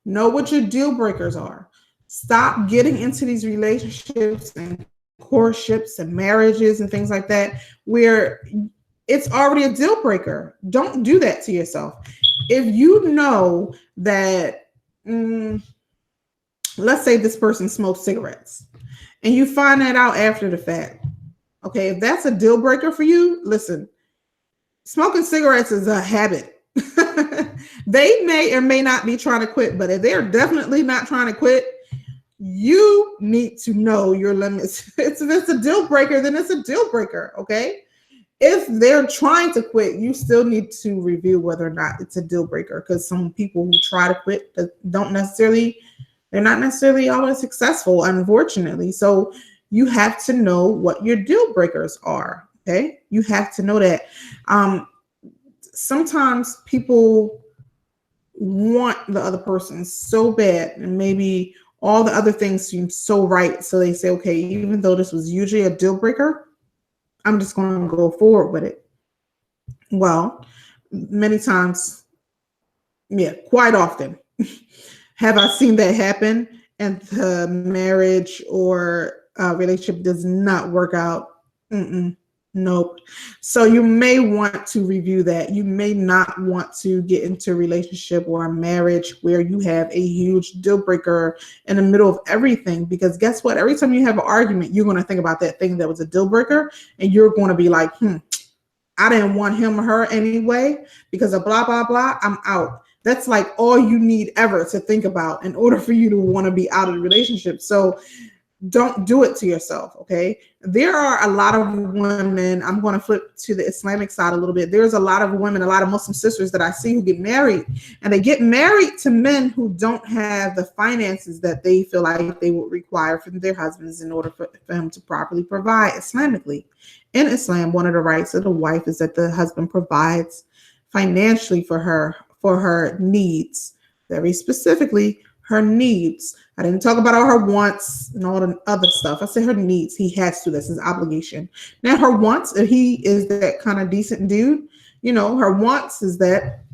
Know what your deal breakers are. Stop getting into these relationships and courtships and marriages and things like that where it's already a deal breaker. Don't do that to yourself. If you know that, let's say this person smokes cigarettes and you find that out after the fact, okay, if that's a deal breaker for you, listen, smoking cigarettes is a habit. They may or may not be trying to quit, but if they're definitely not trying to quit, you need to know your limits. If it's a deal breaker, then it's a deal breaker, okay? If they're trying to quit, you still need to review whether or not it's a deal breaker, because some people who try to quit don't necessarily, they're not necessarily always successful, unfortunately. So you have to know what your deal breakers are, okay? You have to know that. Sometimes people want the other person so bad, and maybe all the other things seem so right. So they say, okay, even though this was usually a deal breaker, I'm just going to go forward with it. Well, many times, yeah, quite often, have I seen that happen, and the marriage or relationship does not work out. Nope. So you may want to review that. You may not want to get into a relationship or a marriage where you have a huge deal breaker in the middle of everything, because guess what? Every time you have an argument, you're going to think about that thing that was a deal breaker, and you're going to be like, I didn't want him or her anyway because of blah, blah, blah. I'm out. That's like all you need ever to think about in order for you to want to be out of the relationship. So don't do it to yourself, okay? There are a lot of women, I'm going to flip to the Islamic side a little bit. There's a lot of women, a lot of Muslim sisters that I see who get married, and they get married to men who don't have the finances that they feel like they would require from their husbands in order for them to properly provide Islamically. In Islam, one of the rights of the wife is that the husband provides financially for her needs, very specifically her needs. I didn't talk about all her wants and all the other stuff. I said her needs. He has to. That's his obligation. Now, her wants, if he is that kind of decent dude, her wants is that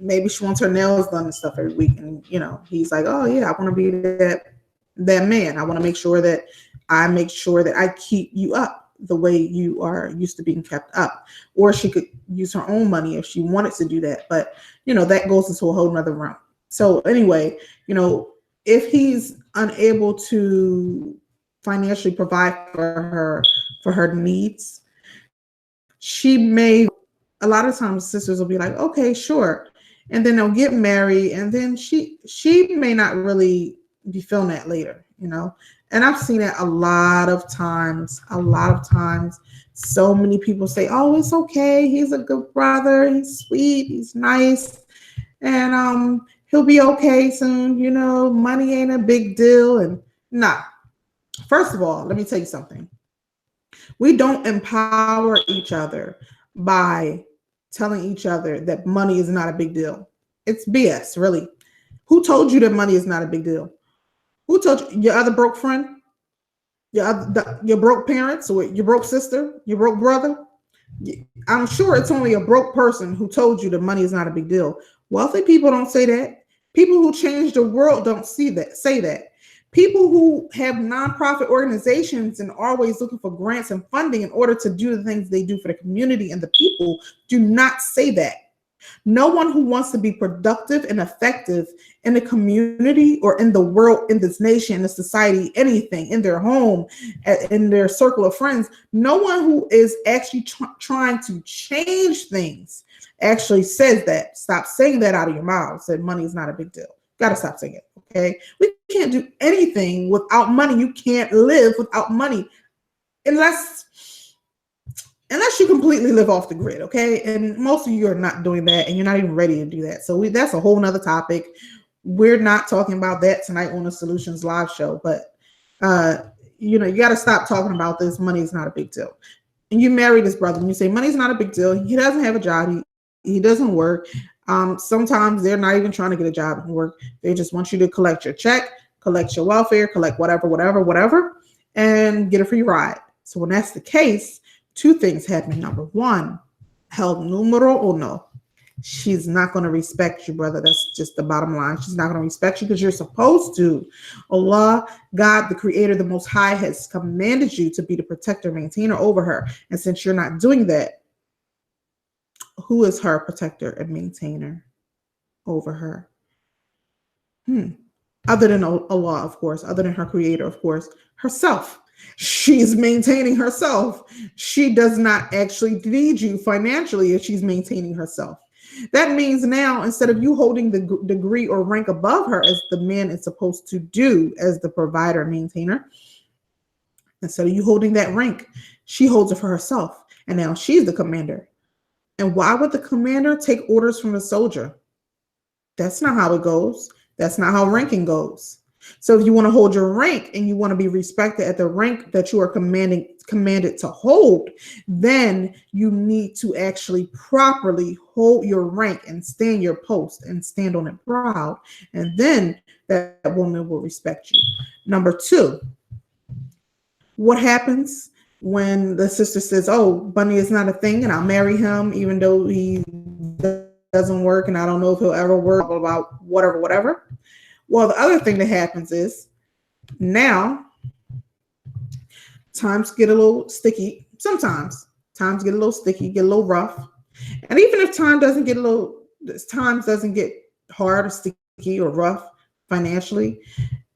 maybe she wants her nails done and stuff every week. And, he's like, oh, yeah, I want to be that man. I want to make sure that I keep you up the way you are used to being kept up. Or she could use her own money if she wanted to do that. But, that goes into a whole nother realm. So anyway, if he's unable to financially provide for her needs, she may, a lot of times sisters will be like, okay, sure. And then they'll get married, and then she may not really be feeling that later, And I've seen it a lot of times. So many people say, oh, it's okay. He's a good brother. He's sweet. He's nice. And he'll be okay soon. Money ain't a big deal. And nah. First of all, let me tell you something. We don't empower each other by telling each other that money is not a big deal. It's BS, really. Who told you that money is not a big deal? Who told you? Your other broke friend? Your broke parents, or your broke sister? Your broke brother? I'm sure it's only a broke person who told you that money is not a big deal. Wealthy people don't say that. People who change the world don't say that. People who have nonprofit organizations and are always looking for grants and funding in order to do the things they do for the community and the people do not say that. No one who wants to be productive and effective in the community or in the world, in this nation, in the society, anything, in their home, in their circle of friends, no one who is actually trying to change things actually says that. Stop saying that out of your mouth. Said money is not a big deal. Got to stop saying it, okay? We can't do anything without money. You can't live without money unless you completely live off the grid, okay? And most of you are not doing that, and you're not even ready to do that. So that's a whole nother topic. We're not talking about that tonight on the Solutions Live show, but you got to stop talking about this. Money is not a big deal. And you marry this brother, and you say money's not a big deal. He doesn't have a job. He doesn't work. Sometimes they're not even trying to get a job and work. They just want you to collect your check, collect your welfare, collect whatever, and get a free ride. So when that's the case, two things happen. Number one, el número uno, she's not going to respect you, brother. That's just the bottom line. She's not going to respect you because you're supposed to. Allah, God, the creator, the most high, has commanded you to be the protector, maintainer over her. And since you're not doing that, Who is her protector and maintainer over her? Other than Allah, of course, other than her creator, of course, herself. She's maintaining herself. She does not actually need you financially if she's maintaining herself. That means now, instead of you holding the degree or rank above her as the man is supposed to do as the provider and maintainer, instead of you holding that rank, she holds it for herself. And now she's the commander. And why would the commander take orders from the soldier? That's not how it goes. That's not how ranking goes. So if you want to hold your rank and you want to be respected at the rank that you are commanded to hold, then you need to actually properly hold your rank and stand your post and stand on it proud. And then that woman will respect you. Number two, what happens when the sister says, oh, Bunny is not a thing and I'll marry him even though he doesn't work and I don't know if he'll ever work, about whatever. Well, the other thing that happens is now times get a little sticky. Sometimes times get a little sticky, get a little rough. And even if times doesn't get hard or sticky or rough financially,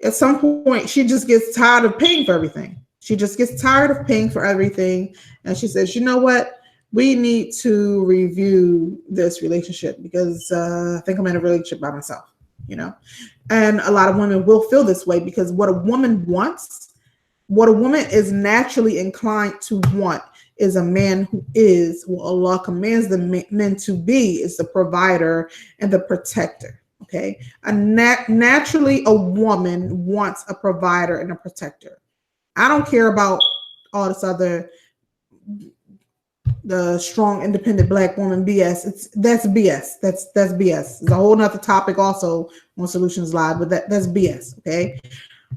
at some point she just gets tired of paying for everything. She just gets tired of paying for everything. And she says, you know what? We need to review this relationship because I think I'm in a relationship by myself, And a lot of women will feel this way because what a woman wants, what a woman is naturally inclined to want is a man who is what Allah commands the men to be, is the provider and the protector. Okay. Naturally, a woman wants a provider and a protector. I don't care about all this other the strong, independent black woman BS. That's BS. That's BS. It's a whole nother topic also on Solutions Live, but that's BS. Okay.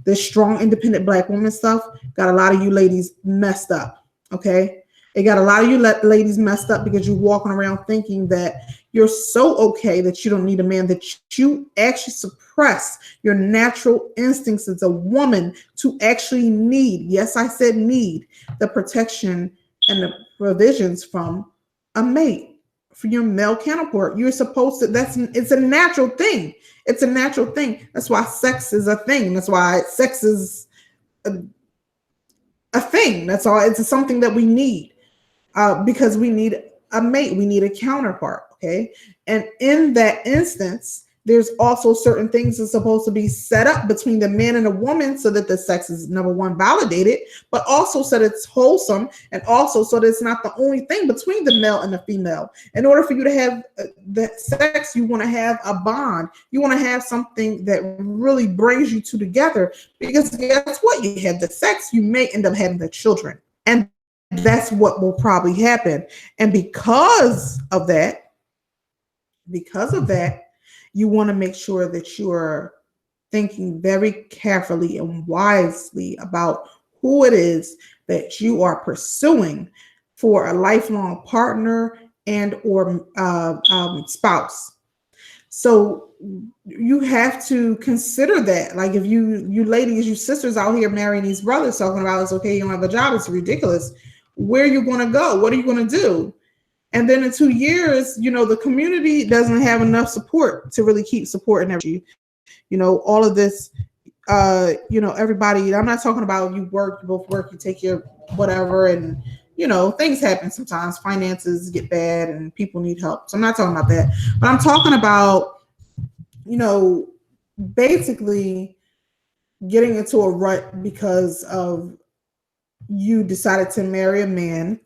This strong, independent black woman stuff got a lot of you ladies messed up. Okay. It got a lot of you ladies messed up because you're walking around thinking that you're so okay that you don't need a man, that you actually suppress your natural instincts as a woman to actually need, yes, I said need, the protection and the provisions from a mate, for your male counterpart. You're supposed to, it's a natural thing. It's a natural thing. That's why sex is a thing. That's why sex is a thing. That's all. It's something that we need because we need a mate. We need a counterpart. Okay. And in that instance, there's also certain things that's supposed to be set up between the man and the woman so that the sex is, number one, validated, but also so that it's wholesome, and also so that it's not the only thing between the male and the female. In order for you to have that sex, you want to have a bond. You want to have something that really brings you two together, because guess what? You have the sex, you may end up having the children. And that's what will probably happen. And because of that, you want to make sure that you are thinking very carefully and wisely about who it is that you are pursuing for a lifelong partner and or spouse. So you have to consider that. Like if you ladies, you sisters out here marrying these brothers talking about it's okay, you don't have a job, it's ridiculous. Where are you going to go? What are you going to do? And then in 2 years, the community doesn't have enough support to really keep supporting everybody. All of this, everybody, I'm not talking about you both work, you take your whatever, and, things happen sometimes. Finances get bad and people need help. So I'm not talking about that. But I'm talking about, basically getting into a rut because of you decided to marry a man.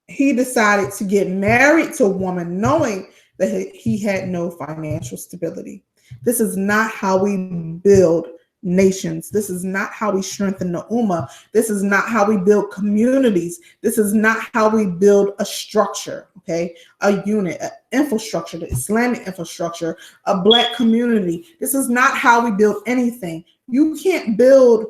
He decided to get married to a woman knowing that he had no financial stability. This is not how we build nations. This is not how we strengthen the Ummah. This is not how we build communities. This is not how we build a structure, okay? A unit, an infrastructure, the Islamic infrastructure, a black community. This is not how we build anything. You can't build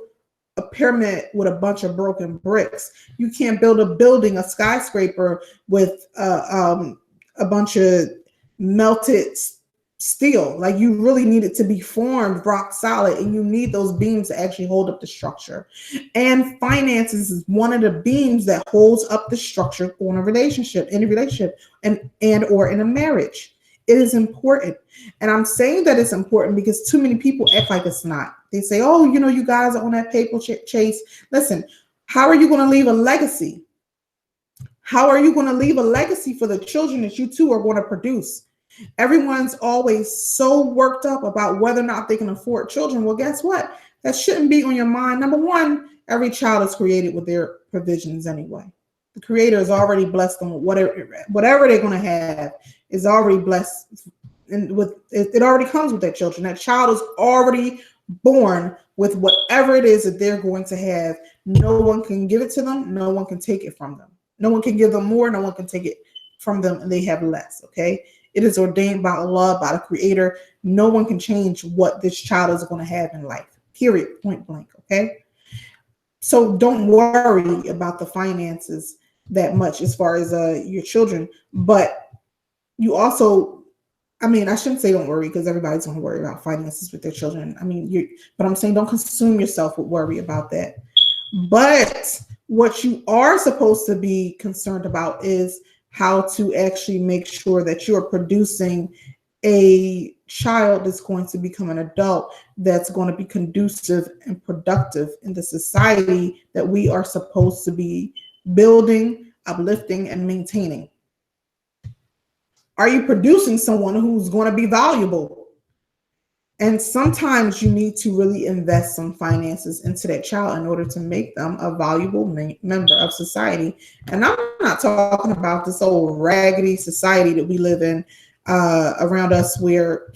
a pyramid with a bunch of broken bricks. You can't build a building, a skyscraper with a bunch of melted steel. Like you really need it to be formed rock solid, and you need those beams to actually hold up the structure. And finances is one of the beams that holds up the structure on a relationship, in a relationship, and or in a marriage. It is important. And I'm saying that it's important because too many people act like it's not. They say, oh, you guys are on that paper chase. Listen, how are you going to leave a legacy? How are you going to leave a legacy for the children that you two are going to produce? Everyone's always so worked up about whether or not they can afford children. Well, guess what? That shouldn't be on your mind. Number one, every child is created with their provisions anyway. The Creator has already blessed them with whatever they're going to have is already blessed, and with it already comes with that children. That child is already born with whatever it is that they're going to have. No one can give it to them. No one can take it from them. No one can give them more. No one can take it from them, and they have less. Okay. It is ordained by Allah, by the Creator. No one can change what this child is going to have in life. Period. Point blank. Okay. So don't worry about the finances that much as far as your children. But you also, I shouldn't say don't worry because everybody's going to worry about finances with their children. But I'm saying don't consume yourself with worry about that. But what you are supposed to be concerned about is how to actually make sure that you're producing a child that's going to become an adult that's going to be conducive and productive in the society that we are supposed to be building, uplifting, and maintaining. Are you producing someone who's going to be valuable? And sometimes you need to really invest some finances into that child in order to make them a valuable member of society. And I'm not talking about this old raggedy society that we live in around us where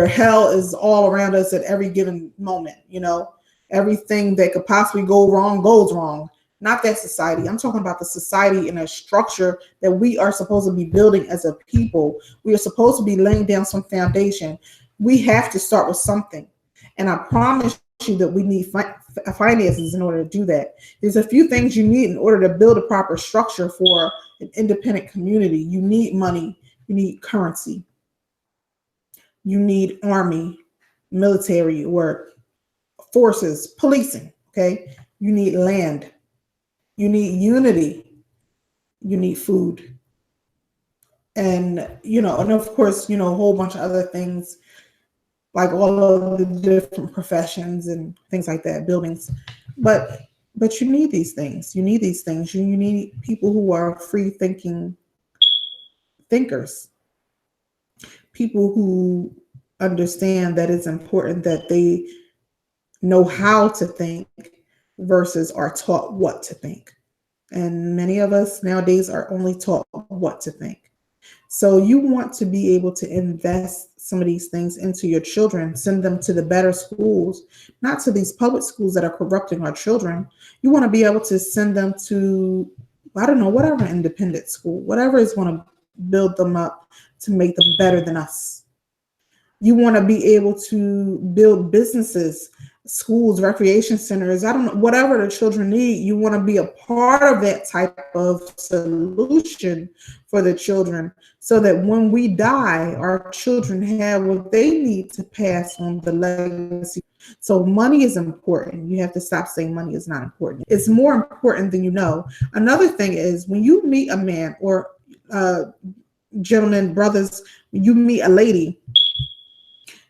hell is all around us at every given moment. Everything that could possibly go wrong goes wrong. Not that society. I'm talking about the society and a structure that we are supposed to be building as a people. We are supposed to be laying down some foundation. We have to start with something. And I promise you that we need finances in order to do that. There's a few things you need in order to build a proper structure for an independent community. You need money. You need currency. You need army, military work, forces, policing. Okay. You need land. You need unity. You need food. And, and of course, a whole bunch of other things, like all of the different professions and things like that, buildings. But you need these things. You need these things. You need people who are free thinking thinkers. People who understand that it's important that they know how to think versus are taught what to think. And many of us nowadays are only taught what to think. So you want to be able to invest some of these things into your children, send them to the better schools, not to these public schools that are corrupting our children. You want to be able to send them to, whatever independent school, whatever is going to build them up to make them better than us. You want to be able to build businesses, schools, recreation centers, whatever the children need. You want to be a part of that type of solution for the children so that when we die, our children have what they need to pass on the legacy. So money is important. You have to stop saying money is not important. It's more important than you know. Another thing is when you meet a man or gentlemen, brothers, when you meet a lady,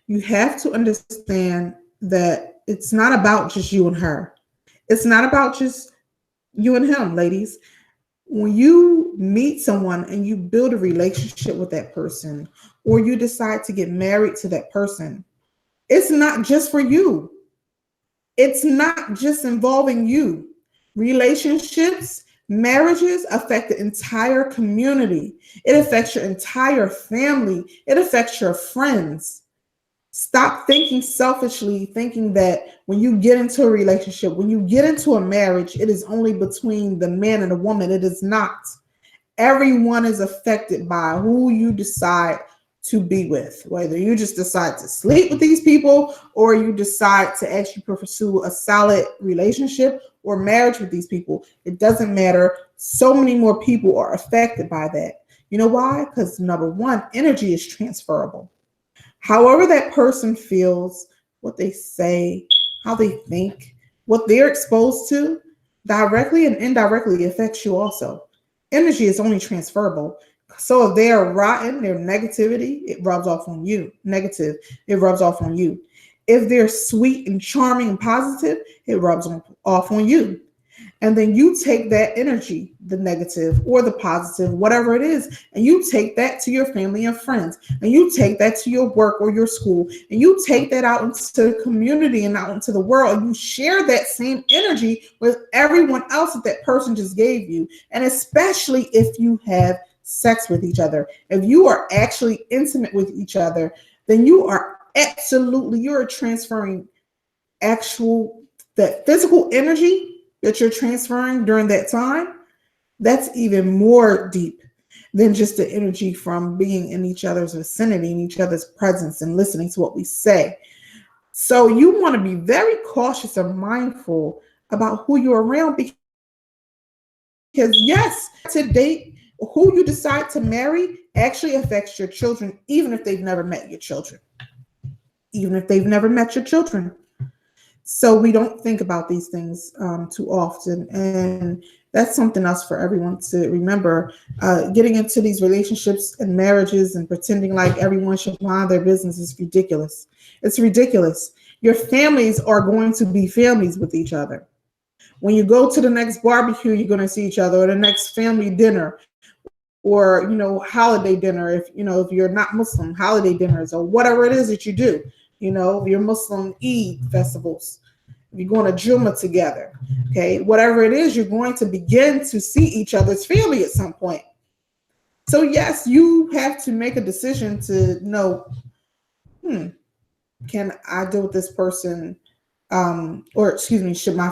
you have to understand that it's not about just you and her. It's not about just you and him, ladies. When you meet someone and you build a relationship with that person, or you decide to get married to that person, it's not just for you. It's not just involving you. Relationships, marriages affect the entire community. It affects your entire family. It affects your friends. Stop thinking selfishly, thinking that when you get into a relationship, when you get into a marriage, it is only between the man and the woman. It is not. Everyone is affected by who you decide to be with, whether you just decide to sleep with these people or you decide to actually pursue a solid relationship or marriage with these people. It doesn't matter. So many more people are affected by that. You know why? Because number one, energy is transferable. However that person feels, what they say, how they think, what they're exposed to, directly and indirectly affects you also. Energy is only transferable. So if they are rotten, their negativity, it rubs off on you. Negative, it rubs off on you. If they're sweet and charming and positive, it rubs off on you. And then you take that energy, the negative or the positive, whatever it is, and you take that to your family and friends, and you take that to your work or your school, and you take that out into the community and out into the world, and you share that same energy with everyone else that that person just gave you. And especially if you have sex with each other, if you are actually intimate with each other, then you're transferring actual, that physical energy that you're transferring during that time. That's even more deep than just the energy from being in each other's vicinity, in each other's presence, and listening to what we say. So you want to be very cautious and mindful about who you're around, because yes, to date, who you decide to marry actually affects your children, even if they've never met your children. Even if they've never met your children. So we don't think about these things too often. And that's something else for everyone to remember. Getting into these relationships and marriages and pretending like everyone should mind their business is ridiculous. It's ridiculous. Your families are going to be families with each other. When you go to the next barbecue, you're going to see each other, or the next family dinner, or holiday dinner. If you're not Muslim, holiday dinners, or whatever it is that you do. Your Muslim Eid festivals, you're going to Jummah together, okay, whatever it is, you're going to begin to see each other's family at some point. So yes, you have to make a decision to know, can I deal with this person, or excuse me, can my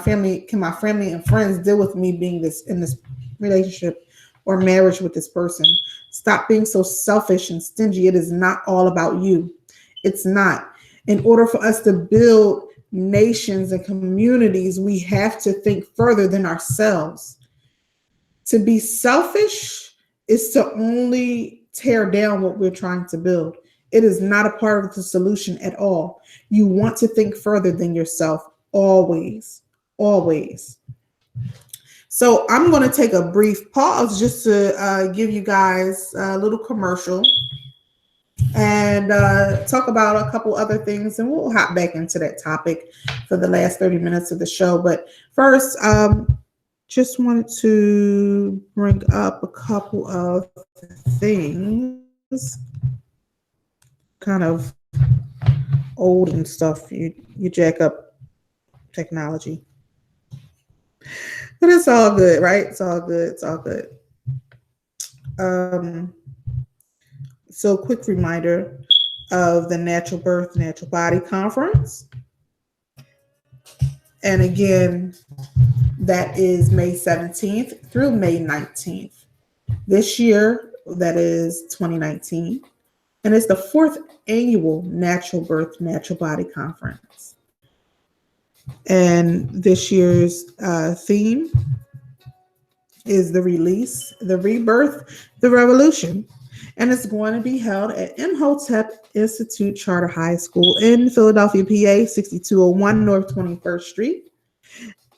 family and friends deal with me being in this relationship or marriage with this person? Stop being so selfish and stingy. It is not all about you. It's not. In order for us to build nations and communities, we have to think further than ourselves. To be selfish is to only tear down what we're trying to build. It is not a part of the solution at all. You want to think further than yourself, always, always. So I'm going to take a brief pause just to give you guys a little commercial and talk about a couple other things, and we'll hop back into that topic for the last 30 minutes of the show. But first, just wanted to bring up a couple of things, kind of old and stuff. You jack up technology, but it's all good, right? It's all good. It's all good. So quick reminder of the Natural Birth, Natural Body Conference. And again, that is May 17th through May 19th. This year, that is 2019. And it's the 4th annual Natural Birth, Natural Body Conference. And this year's theme is the release, the rebirth, the revolution. And it's going to be held at Imhotep Institute Charter High School in Philadelphia, PA, 6201 North 21st Street.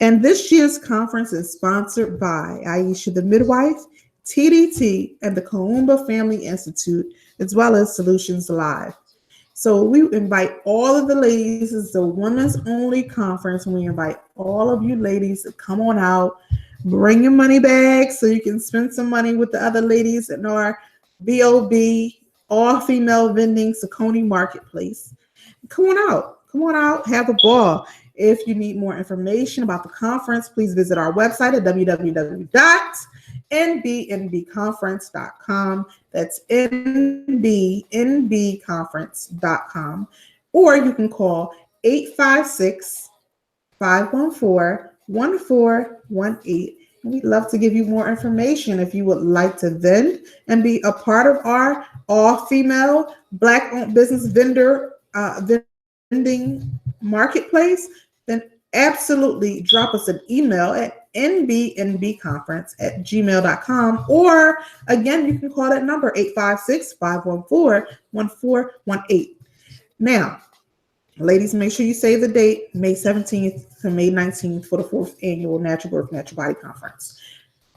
And this year's conference is sponsored by Aisha the Midwife, TDT, and the Kaumba Family Institute, as well as Solutions Live. So we invite all of the ladies. It's a women's only conference, and we invite all of you ladies to come on out, bring your money bags so you can spend some money with the other ladies in our BOB, all female vending Saucony Marketplace. Come on out, have a ball. If you need more information about the conference, please visit our website at www.nbnbconference.com. That's nbnbconference.com. Or you can call 856-514-1418. We'd love to give you more information. If you would like to vend and be a part of our all-female Black-owned business vending marketplace, then absolutely drop us an email at nbnbconference@gmail.com. Or again, you can call that number 856-514-1418. Now, ladies, make sure you save the date, May 17th to May 19th for the 4th annual Natural Birth, Natural Body Conference.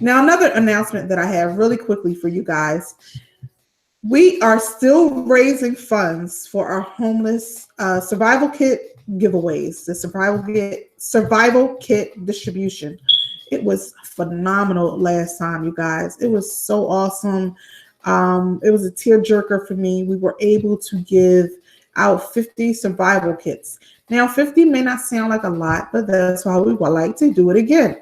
Now, another announcement that I have really quickly for you guys. We are still raising funds for our homeless survival kit giveaways, the survival kit distribution. It was phenomenal last time, you guys. It was so awesome. It was a tearjerker for me. We were able to give out 50 survival kits. Now, 50 may not sound like a lot, but that's why we would like to do it again.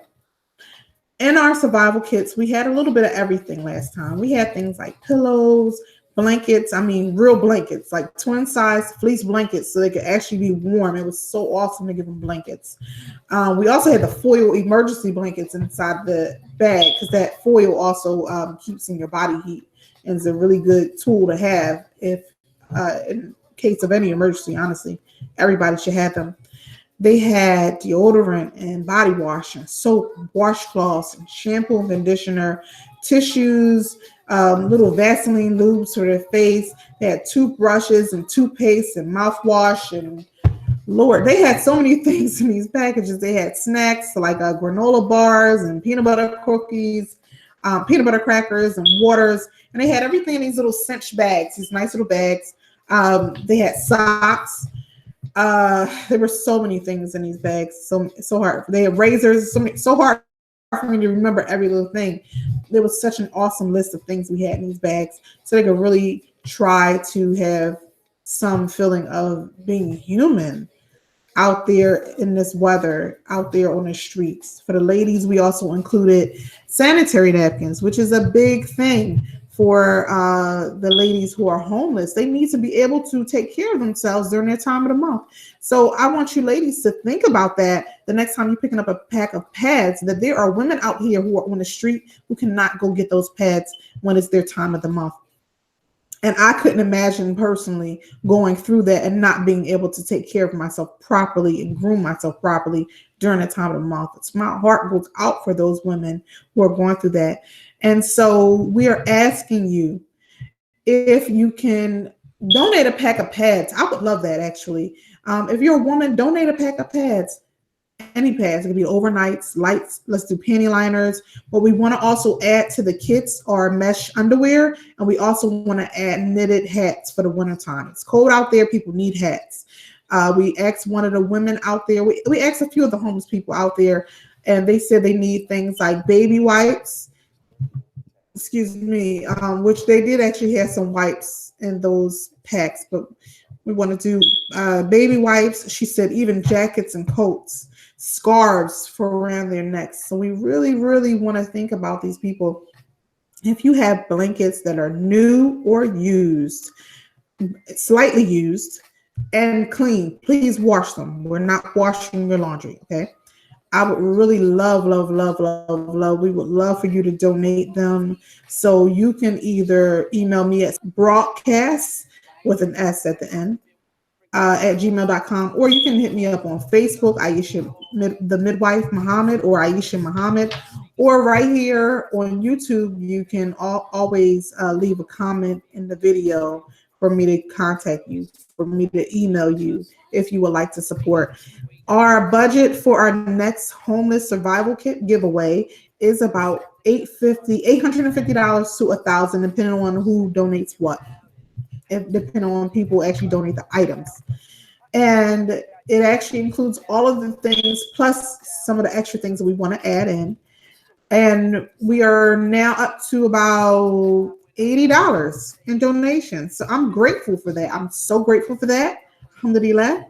In our survival kits, we had a little bit of everything last time. We had things like pillows, blankets, I mean, real blankets, like twin size fleece blankets so they could actually be warm. It was so awesome to give them blankets. We also had the foil emergency blankets inside the bag because that foil also keeps in your body heat and is a really good tool to have if in case of any emergency, honestly. Everybody should have them. They had deodorant and body wash and soap, washcloths, and shampoo and conditioner, tissues, little Vaseline lubes for their face. They had toothbrushes and toothpaste and mouthwash. And Lord, they had so many things in these packages. They had snacks like granola bars and peanut butter cookies, peanut butter crackers and waters. And they had everything in these little cinch bags, these nice little bags. They had socks. There were so many things in these bags, so hard. They had razors, so hard for me to remember every little thing. There was such an awesome list of things we had in these bags, so they could really try to have some feeling of being human out there in this weather, out there on the streets. For the ladies, we also included sanitary napkins, which is a big thing for the ladies who are homeless. They need to be able to take care of themselves during their time of the month. So I want you ladies to think about that the next time you're picking up a pack of pads, that there are women out here who are on the street who cannot go get those pads when it's their time of the month. And I couldn't imagine personally going through that and not being able to take care of myself properly and groom myself properly during the time of the month. My heart goes out for those women who are going through that. And so we are asking you if you can donate a pack of pads. I would love that, actually. If you're a woman, donate a pack of pads. Any pads. It could be overnights, lights. Let's do panty liners. But we want to also add to the kits our mesh underwear. And we also want to add knitted hats for the wintertime. It's cold out there. People need hats. We asked one of the women out there. We asked a few of the homeless people out there. And they said they need things like baby wipes. Excuse me. Which they did actually have some wipes in those packs. But we want to do baby wipes. She said even jackets and coats. Scarves for around their necks. So we really, really want to think about these people. If you have blankets that are new or used, slightly used, and clean, please wash them. We're not washing your laundry, okay? I would really love. We would love for you to donate them. So you can either email me at broadcast with an S at the end. At gmail.com, or you can hit me up on Facebook, Aisha the Midwife Muhammad, or Aisha Muhammad, or right here on YouTube. You can always leave a comment in the video for me to contact you, for me to email you if you would like to support. Our budget for our next homeless survival kit giveaway is about $850 to $1,000, depending on who donates what. Depending on people actually donate the items. And it actually includes all of the things plus some of the extra things that we want to add in. And we are now up to about $80 in donations. So I'm grateful for that. I'm so grateful for that. Alhamdulillah.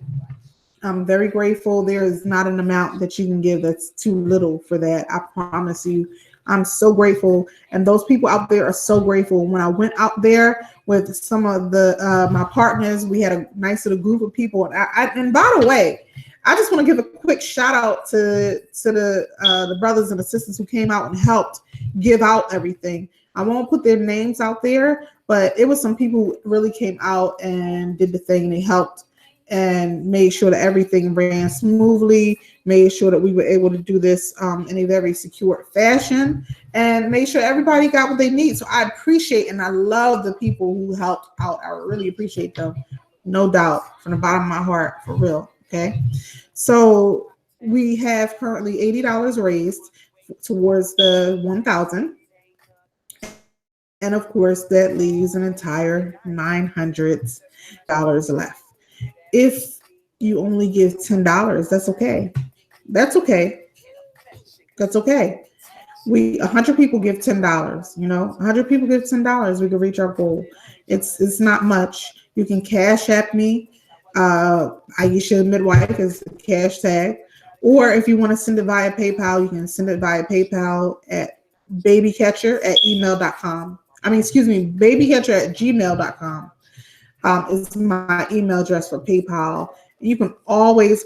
I'm very grateful. There is not an amount that you can give that's too little for that. I promise you. I'm so grateful. And those people out there are so grateful. When I went out there with some of the my partners, we had a nice little group of people. And by the way, I just want to give a quick shout out to the brothers and the sisters who came out and helped give out everything. I won't put their names out there, but it was some people who really came out and did the thing. They helped and made sure that everything ran smoothly, made sure that we were able to do this in a very secure fashion, and made sure everybody got what they need. So I appreciate and I love the people who helped out. I really appreciate them no doubt, from the bottom of my heart, for real. Okay. So we have currently $80 raised towards the 1,000. And of course, that leaves an entire $900 left. If you only give $10, that's okay. That's okay. That's okay. We 100 people give $10. 100 people give $10. We can reach our goal. It's not much. You can cash at me. Aisha Midwife is the cash tag. Or if you want to send it via PayPal, you can send it via PayPal at babycatcher@email.com. I mean, excuse me, babycatcher@gmail.com is my email address for PayPal. You can always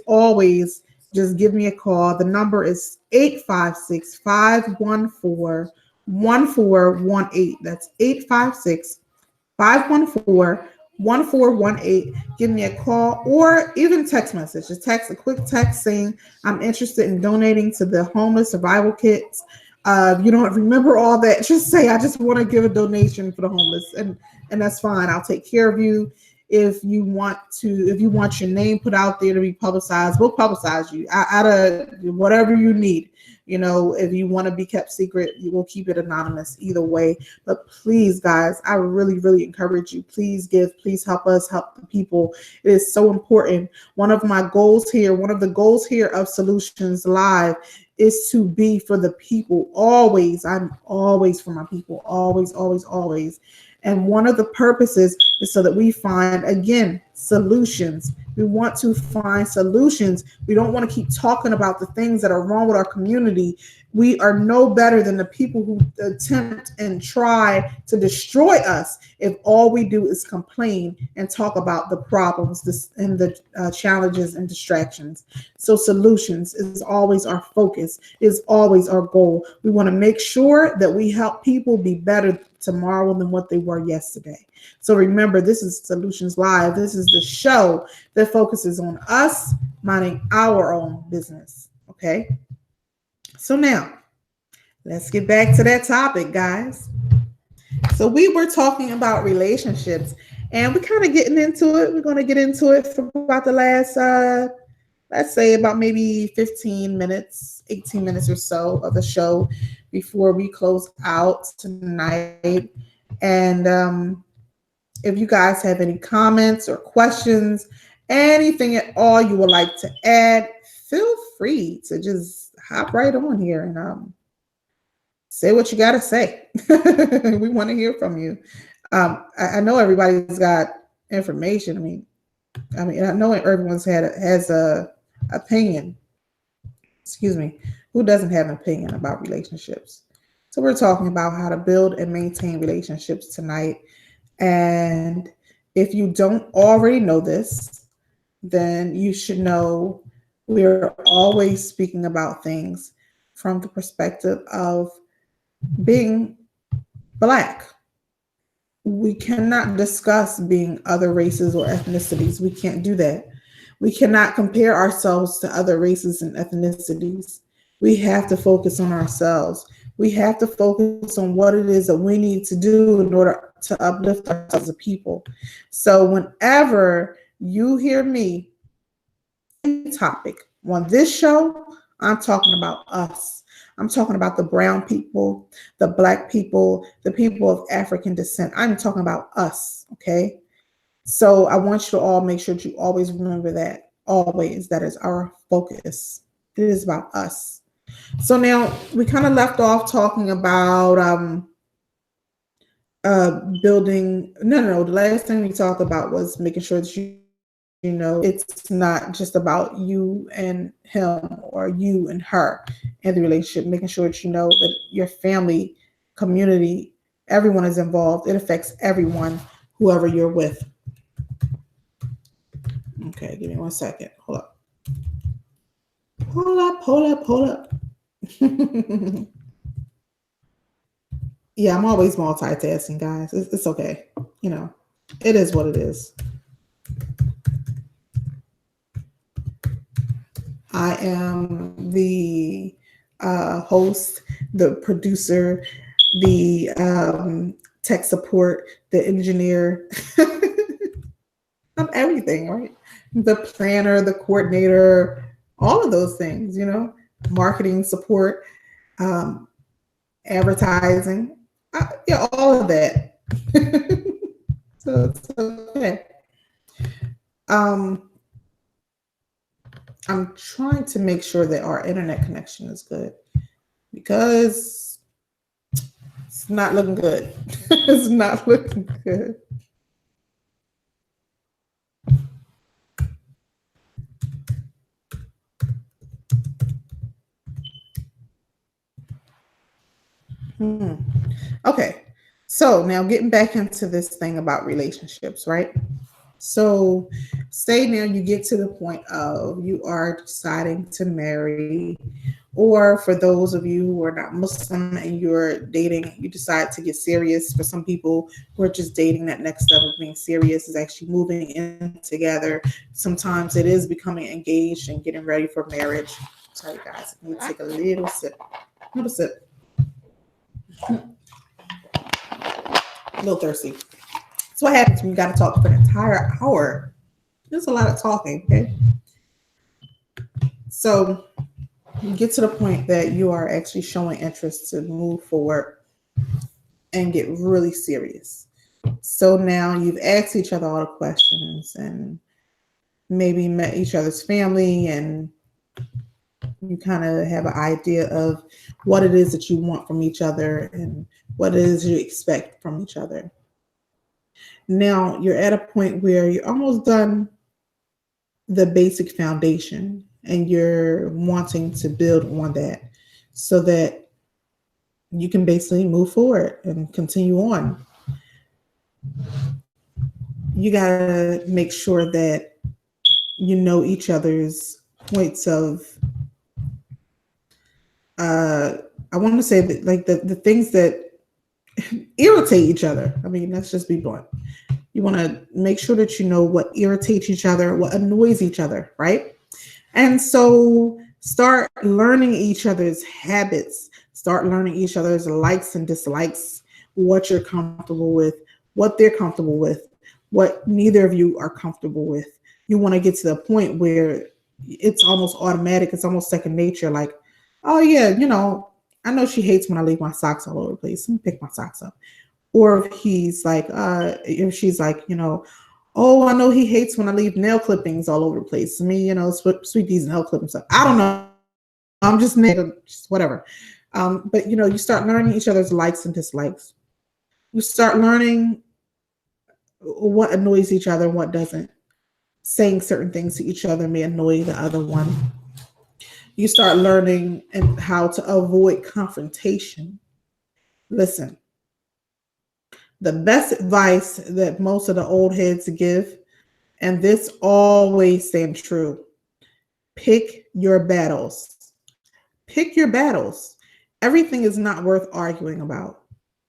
just give me a call. The number is 856-514-1418. That's 856-514-1418. Give me a call or even text message. Just text a quick text saying I'm interested in donating to the homeless survival kits. You don't remember all that. Just say I just want to give a donation for the homeless, and that's fine. I'll take care of you. If you want your name put out there to be publicized, we'll publicize you out of whatever you need. If you want to be kept secret, you will keep it anonymous either way. But please, guys, I really, really encourage you. Please give, please help us help the people. It is so important. One of the goals here of Solutions Live is to be for the people. Always. I'm always for my people. Always, always, always. And one of the purposes is so that we find, again, solutions. We want to find solutions. We don't want to keep talking about the things that are wrong with our community. We are no better than the people who attempt and try to destroy us if all we do is complain and talk about the problems and the challenges and distractions. So solutions is always our focus, is always our goal. We want to make sure that we help people be better tomorrow than what they were yesterday. So remember, this is Solutions Live. This is the show that focuses on us minding our own business. Okay. So now let's get back to that topic, guys. So we were talking about relationships and we're kind of getting into it. We're going to get into it for about the last, let's say about maybe 15 minutes, 18 minutes or so of the show before we close out tonight. And if you guys have any comments or questions, anything at all you would like to add, feel free to just hop right on here and say what you got to say. We want to hear from you. I know everybody's got information. I mean, I know everyone's has a opinion. Excuse me. Who doesn't have an opinion about relationships? So we're talking about how to build and maintain relationships tonight. And if you don't already know this, then you should know we're always speaking about things from the perspective of being Black. We cannot discuss being other races or ethnicities. We can't do that. We cannot compare ourselves to other races and ethnicities. We have to focus on ourselves. We have to focus on what it is that we need to do in order to uplift ourselves as a people. So whenever you hear me topic on this show, I'm talking about us. I'm talking about the brown people, the Black people, the people of African descent. I'm talking about us, okay? So I want you to all make sure that you always remember that. Always, that is our focus. It is about us. So now we kind of left off talking about building. No. The last thing we talked about was making sure that you know it's not just about you and him or you and her in the relationship. Making sure that you know that your family, community, everyone is involved. It affects everyone, whoever you're with. Okay, give me 1 second. Hold up. Yeah, I'm always multitasking, guys. It's okay. It is what it is. I am the host, the producer, the tech support, the engineer. everything, right? The planner, the coordinator, all of those things, marketing support, um, advertising, yeah, all of that. So it's okay. Um, I'm trying to make sure that our internet connection is good because it's not looking good. It's not looking good. Hmm. Okay. So now getting back into this thing about relationships, right? So, say now you get to the point of you are deciding to marry, or for those of you who are not Muslim and you're dating, you decide to get serious. For some people who are just dating, that next step of being serious is actually moving in together. Sometimes it is becoming engaged and getting ready for marriage. Sorry, guys, I need to take a little sip. Little sip. A little thirsty. That's what happens when you got to talk for an entire hour. There's a lot of talking, okay? So you get to the point that you are actually showing interest to move forward and get really serious. So now you've asked each other all the questions and maybe met each other's family, and you kind of have an idea of what it is that you want from each other and what it is you expect from each other. Now you're at a point where you're almost done the basic foundation and you're wanting to build on that so that you can basically move forward and continue on. You got to make sure that you know each other's points of, uh, I want to say that like the things that irritate each other. I mean, let's just be blunt. You want to make sure that you know what irritates each other, what annoys each other, right? And so start learning each other's habits, start learning each other's likes and dislikes, what you're comfortable with, what they're comfortable with, what neither of you are comfortable with. You want to get to the point where it's almost automatic, it's almost second nature. Like, oh, yeah, I know she hates when I leave my socks all over the place. Let me pick my socks up. Or if he's like, if she's like, oh, I know he hates when I leave nail clippings all over the place. I mean, sweep these nail clippings up. I don't know. I'm just just whatever. But you start learning each other's likes and dislikes. You start learning what annoys each other and what doesn't. Saying certain things to each other may annoy the other one. You start learning and how to avoid confrontation. Listen, the best advice that most of the old heads give, and this always stands true: pick your battles. Pick your battles. Everything is not worth arguing about.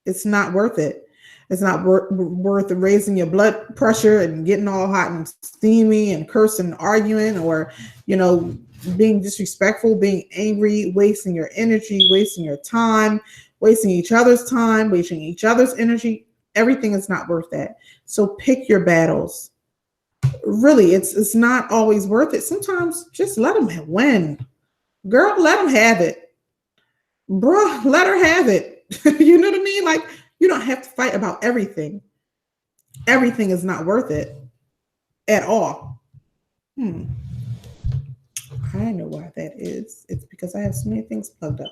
It's not worth it. It's not worth raising your blood pressure and getting all hot and steamy and cursing and arguing, or, being disrespectful, being angry, wasting your energy, wasting your time, wasting each other's time, wasting each other's energy. Everything is not worth that. So pick your battles. Really, it's not always worth it. Sometimes just let them win. Girl, let them have it. Bruh, let her have it. You know what I mean? Like, you don't have to fight about everything. Everything is not worth it at all. I know why that is. It's because I have so many things plugged up.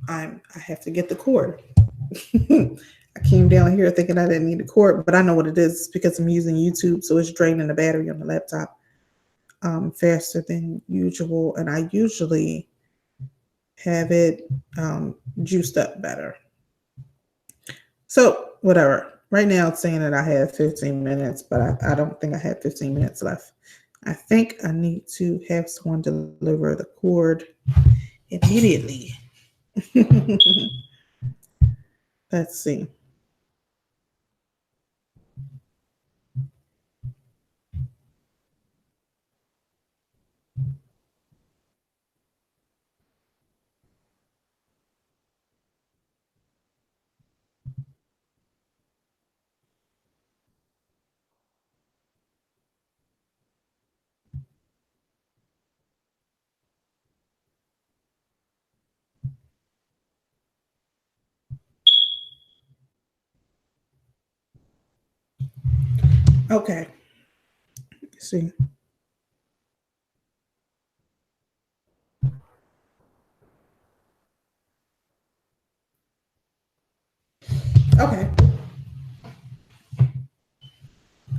I have to get the cord. I came down here thinking I didn't need a cord, but I know what it is. It's because I'm using YouTube, so it's draining the battery on the laptop faster than usual, and I usually have it juiced up better. So whatever. Right now it's saying that I have 15 minutes, but I don't think I have 15 minutes left. I think I need to have someone deliver the cord immediately. Let's see. Okay. Let's see. Okay.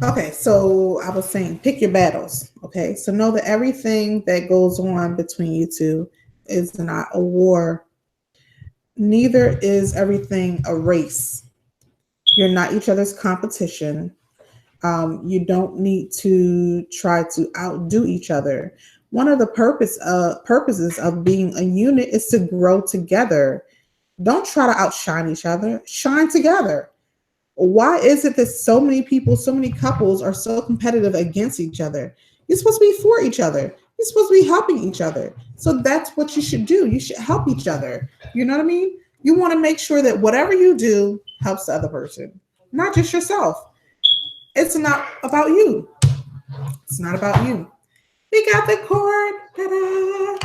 Okay, so I was saying pick your battles. Okay, so know that everything that goes on between you two is not a war. Neither is everything a race. You're not each other's competition. You don't need to try to outdo each other. One of the purposes of being a unit is to grow together. Don't try to outshine each other. Shine together. Why is it that so many people, so many couples are so competitive against each other? You're supposed to be for each other. You're supposed to be helping each other. So that's what you should do. You should help each other. You know what I mean? You want to make sure that whatever you do helps the other person, not just yourself. It's not about you. It's not about you. We got the cord. Ta-da.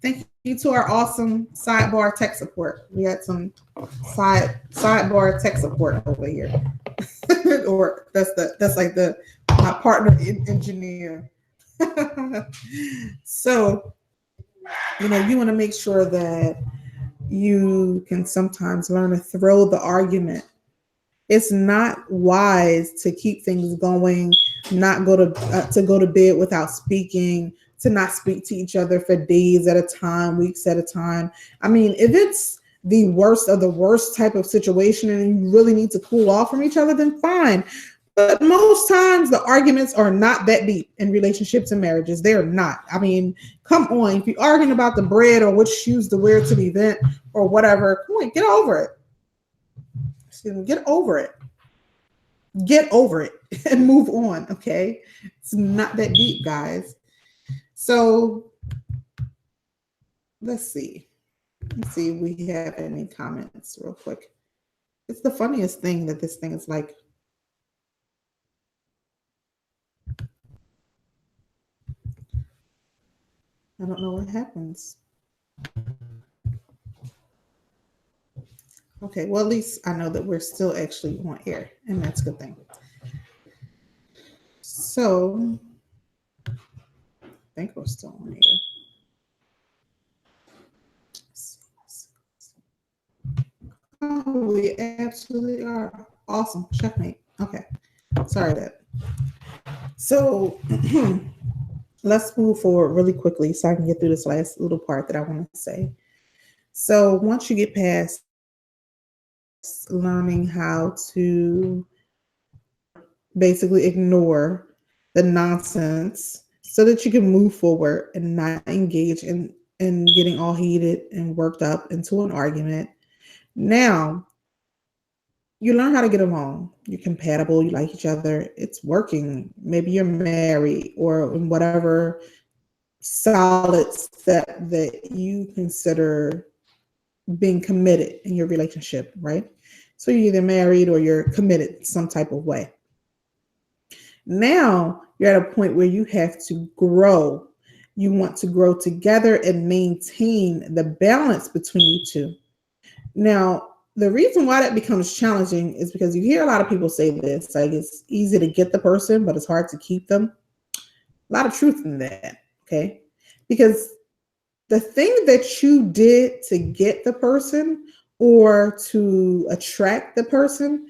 Thank you to our awesome sidebar tech support. We had some sidebar tech support over here. Or that's like the my partner engineer. So, you want to make sure that you can sometimes learn to throw the argument. It's not wise to keep things going, not go to bed without speaking, to not speak to each other for days at a time, weeks at a time. I mean, if it's the worst of the worst type of situation and you really need to cool off from each other, then fine. But most times the arguments are not that deep in relationships and marriages. They're not. I mean, come on. If you're arguing about the bread or which shoes to wear to the event or whatever, come on, get over it. Excuse me, get over it. Get over it and move on. Okay. It's not that deep, guys. So let's see. Let's see if we have any comments real quick. It's the funniest thing that this thing is like. I don't know what happens. Okay, well, at least I know that we're still actually on air, and that's a good thing. So, I think we're still on air. Oh, we absolutely are. Awesome. Checkmate. Okay. Sorry that. So, let's move forward really quickly so I can get through this last little part that I want to say. So, once you get past learning how to basically ignore the nonsense so that you can move forward and not engage in getting all heated and worked up into an argument. Now, you learn how to get along. You're compatible, you like each other, it's working. Maybe you're married or in whatever solid step that you consider being committed in your relationship, right? So you're either married or you're committed some type of way. Now you're at a point where you have to grow. You want to grow together and maintain the balance between you two. Now, the reason why that becomes challenging is because you hear a lot of people say this, like it's easy to get the person, but it's hard to keep them. A lot of truth in that, okay? Because the thing that you did to get the person or to attract the person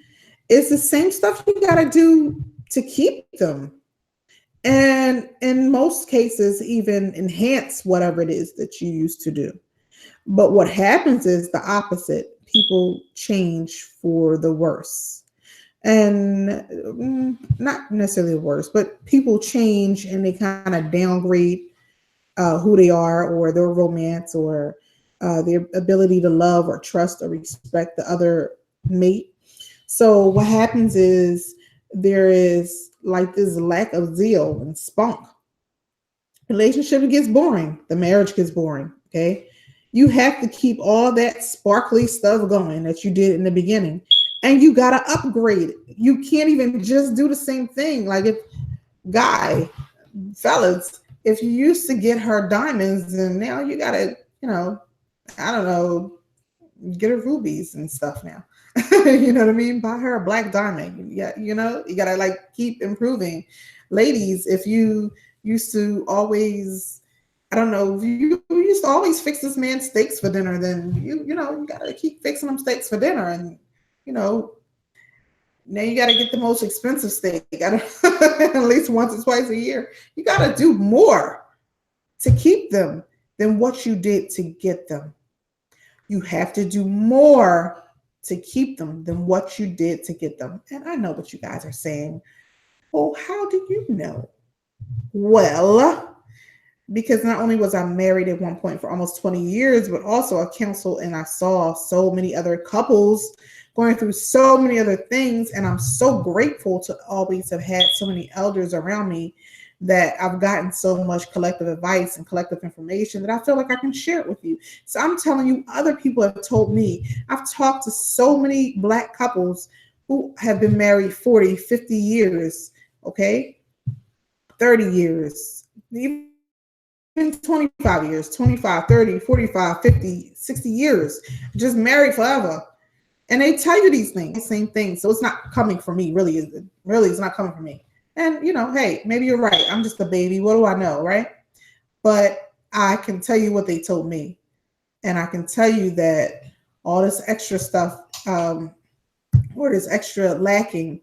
is the same stuff you got to do to keep them. And in most cases, even enhance whatever it is that you used to do. But what happens is the opposite. People change for the worse. And not necessarily the worse, but people change and they kind of downgrade who they are or their romance or their ability to love or trust or respect the other mate. So what happens is there is like this lack of zeal and spunk. Relationship gets boring. The marriage gets boring. Okay. You have to keep all that sparkly stuff going that you did in the beginning. And you got to upgrade it. You can't even just do the same thing. Like if fellas, if you used to get her diamonds and now you got to, I don't know, get her rubies and stuff now. You know what I mean? Buy her a black diamond. Yeah, you know, you gotta like keep improving. Ladies, if you used to always, I don't know, if you used to always fix this man steaks for dinner, then you know, you gotta keep fixing them steaks for dinner. And you know, now you gotta get the most expensive steak. You gotta at least once or twice a year. You gotta do more to keep them than what you did to get them. You have to do more to keep them than what you did to get them. And I know what you guys are saying. Well, how do you know? Well, because not only was I married at one point for almost 20 years, but also I counseled and I saw so many other couples going through so many other things. And I'm so grateful to always have had so many elders around me that I've gotten so much collective advice and collective information that I feel like I can share it with you. So I'm telling you, other people have told me. I've talked to so many Black couples who have been married 40, 50 years, okay, 30 years, even 25 years, 25, 30, 45, 50, 60 years, just married forever. And they tell you these things, same things. So it's not coming from me, really. Really, it's not coming from me. And, you know, hey, maybe you're right. I'm just a baby. What do I know, right? But I can tell you what they told me. And I can tell you that all this extra stuff, or this extra lacking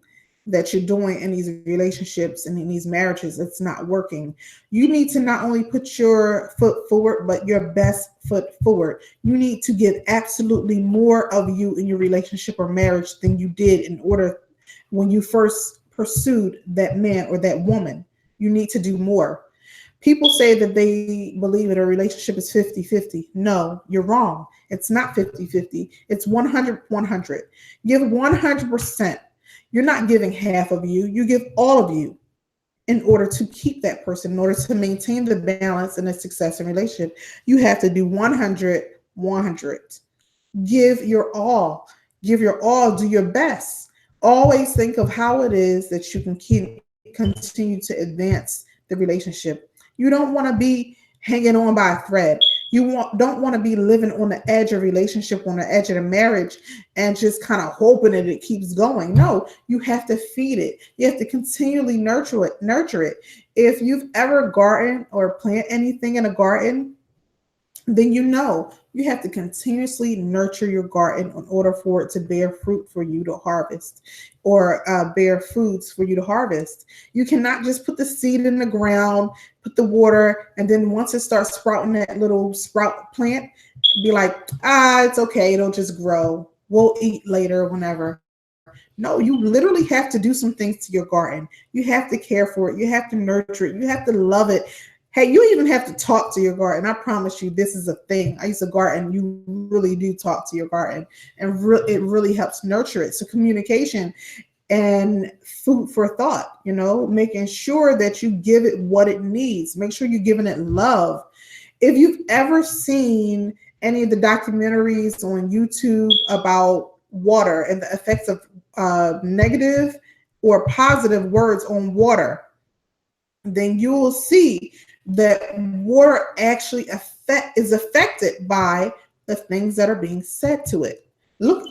that you're doing in these relationships and in these marriages, it's not working. You need to not only put your foot forward, but your best foot forward. You need to give absolutely more of you in your relationship or marriage than you did in order when you first pursued that man or that woman. You need to do more. People say that they believe that a relationship is 50-50. No, you're wrong. It's not 50-50. It's 100-100. Give 100%. You're not giving half of you. You give all of you in order to keep that person, in order to maintain the balance and the success in relationship. You have to do 100-100. Give your all. Give your all. Do your best. Always think of how it is that you can continue to advance the relationship. You don't want to be hanging on by a thread. Don't want to be living on the edge of relationship, on the edge of the marriage, and just kind of hoping that it keeps going. No, you have to feed it. You have to continually nurture it. Nurture it. If you've ever garden or plant anything in a garden, then you know you have to continuously nurture your garden in order for it to bear fruit for you to harvest, or bear foods for you to harvest. You cannot just put the seed in the ground, put the water, and then once it starts sprouting that little sprout plant, be like, it's okay, it'll just grow. We'll eat later, whenever. No, you literally have to do some things to your garden. You have to care for it. You have to nurture it. You have to love it. Hey, you even have to talk to your garden. I promise you, this is a thing. I used to garden. You really do talk to your garden, and it really helps nurture it. So communication and food for thought, making sure that you give it what it needs. Make sure you're giving it love. If you've ever seen any of the documentaries on YouTube about water and the effects of negative or positive words on water, then you will see that water actually is affected by the things that are being said to it.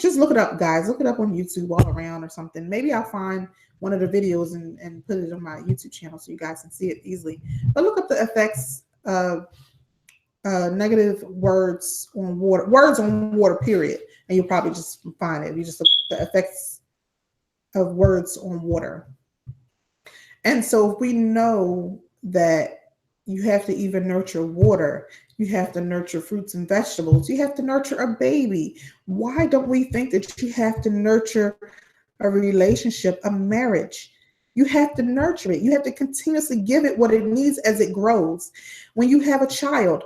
Just look it up, guys. Look it up on YouTube all around or something. Maybe I'll find one of the videos and put it on my YouTube channel so you guys can see it easily. But look up the effects of negative words on water, period. And you'll probably just find it. You just look at the effects of words on water. And so if we know that you have to even nurture water, you have to nurture fruits and vegetables, you have to nurture a baby, why don't we think that you have to nurture a relationship, a marriage? You have to nurture it. You have to continuously give it what it needs as it grows. When you have a child,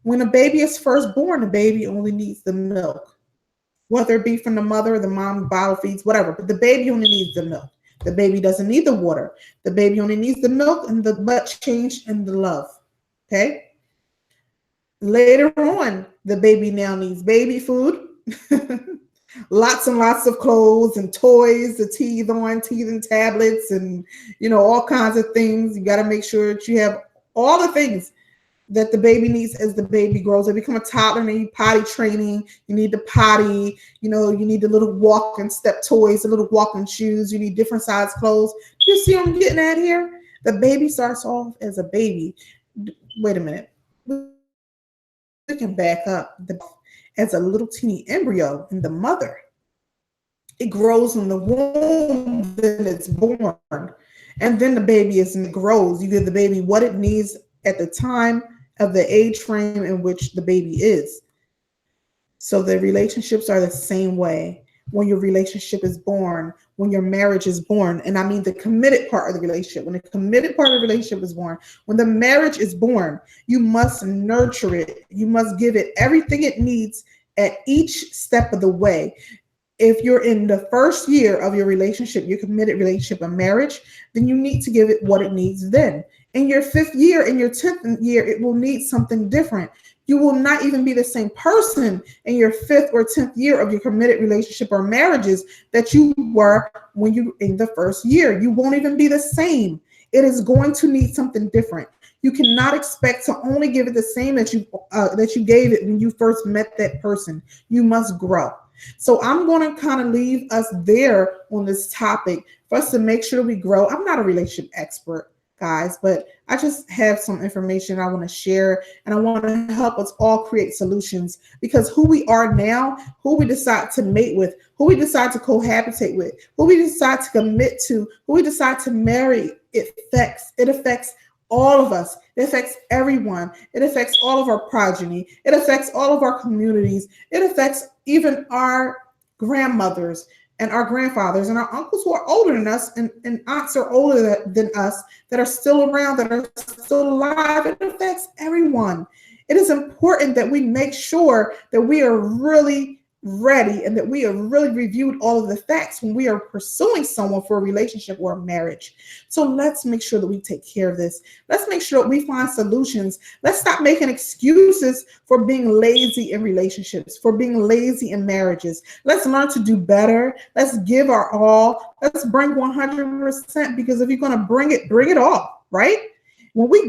when a baby is first born, the baby only needs the milk, whether it be from the mother, the mom bottle feeds, whatever, but the baby only needs the milk. The baby doesn't need the water. The baby only needs the milk and the butt change and the love. Okay. Later on, the baby now needs baby food, lots and lots of clothes and toys to teething tablets, and all kinds of things. You got to make sure that you have all the things that the baby needs as the baby grows. They become a toddler and they need potty training. You need the potty, you need the little walking step toys, the little walking shoes. You need different size clothes. You see what I'm getting at here? The baby starts off as a baby. Wait a minute. We can back up. The as a little teeny embryo in the mother. It grows in the womb, then it's born. And then the baby grows. You give the baby what it needs at the time of the age frame in which the baby is. So the relationships are the same way. When your relationship is born, when your marriage is born, and I mean the committed part of the relationship, when the committed part of the relationship is born, when the marriage is born, you must nurture it. You must give it everything it needs at each step of the way. If you're in the first year of your relationship, your committed relationship, a marriage, then you need to give it what it needs then. In your 5th year, in your 10th year, it will need something different. You will not even be the same person in your 5th or 10th year of your committed relationship or marriages that you were when you in the first year. You won't even be the same. It is going to need something different. You cannot expect to only give it the same that you gave it when you first met that person. You must grow. So I'm going to kind of leave us there on this topic for us to make sure we grow. I'm not a relationship expert, guys, but I just have some information I want to share, and I want to help us all create solutions, because who we are now, who we decide to mate with, who we decide to cohabitate with, who we decide to commit to, who we decide to marry, it affects all of us. It affects everyone. It affects all of our progeny. It affects all of our communities. It affects even our grandmothers and our grandfathers and our uncles who are older than us, and aunts are older than us that are still around, that are still alive. It affects everyone. It is important that we make sure that we are really ready and that we have really reviewed all of the facts when we are pursuing someone for a relationship or a marriage. So let's make sure that we take care of this. Let's make sure that we find solutions. Let's stop making excuses for being lazy in relationships, for being lazy in marriages. Let's learn to do better. Let's give our all. Let's bring 100%, because if you're going to bring it all, right? When we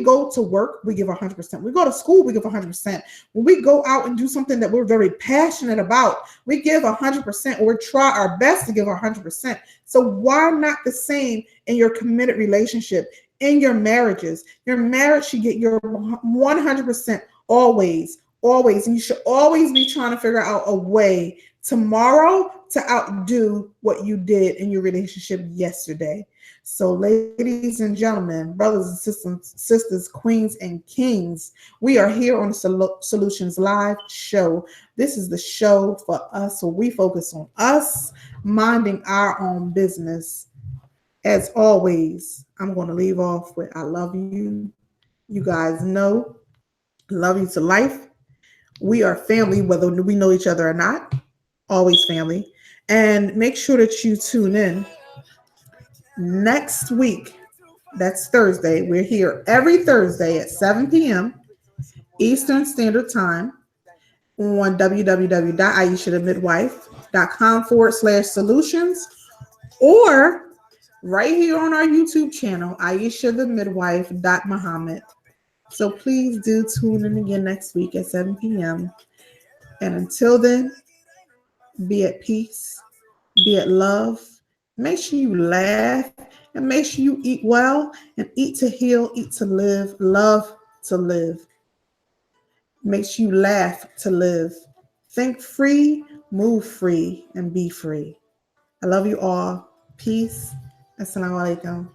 go to work, we give 100%. We go to school, we give 100%. When we go out and do something that we're very passionate about, we give 100%, or we try our best to give 100%. So why not the same in your committed relationship, in your marriages? Your marriage should get your 100% always, always. And you should always be trying to figure out a way tomorrow to outdo what you did in your relationship yesterday. So, ladies and gentlemen, brothers and sisters, queens and kings, we are here on the Solutions Live show. This is the show for us, so we focus on us minding our own business. As always, I'm going to leave off with I love you. You guys know, love you to life. We are family, whether we know each other or not. Always family. And make sure that you tune in next week. That's Thursday. We're here every Thursday at 7 p.m. Eastern Standard Time on www.aishathemidwife.com/solutions, or right here on our YouTube channel, Aisha the Midwife Muhammad. So please do tune in again next week at 7 p.m. And until then, be at peace, be at love. Make sure you laugh, and make sure you eat well, and eat to heal, eat to live, love to live. Make sure you laugh to live. Think free, move free, and be free. I love you all. Peace. Assalamu alaikum.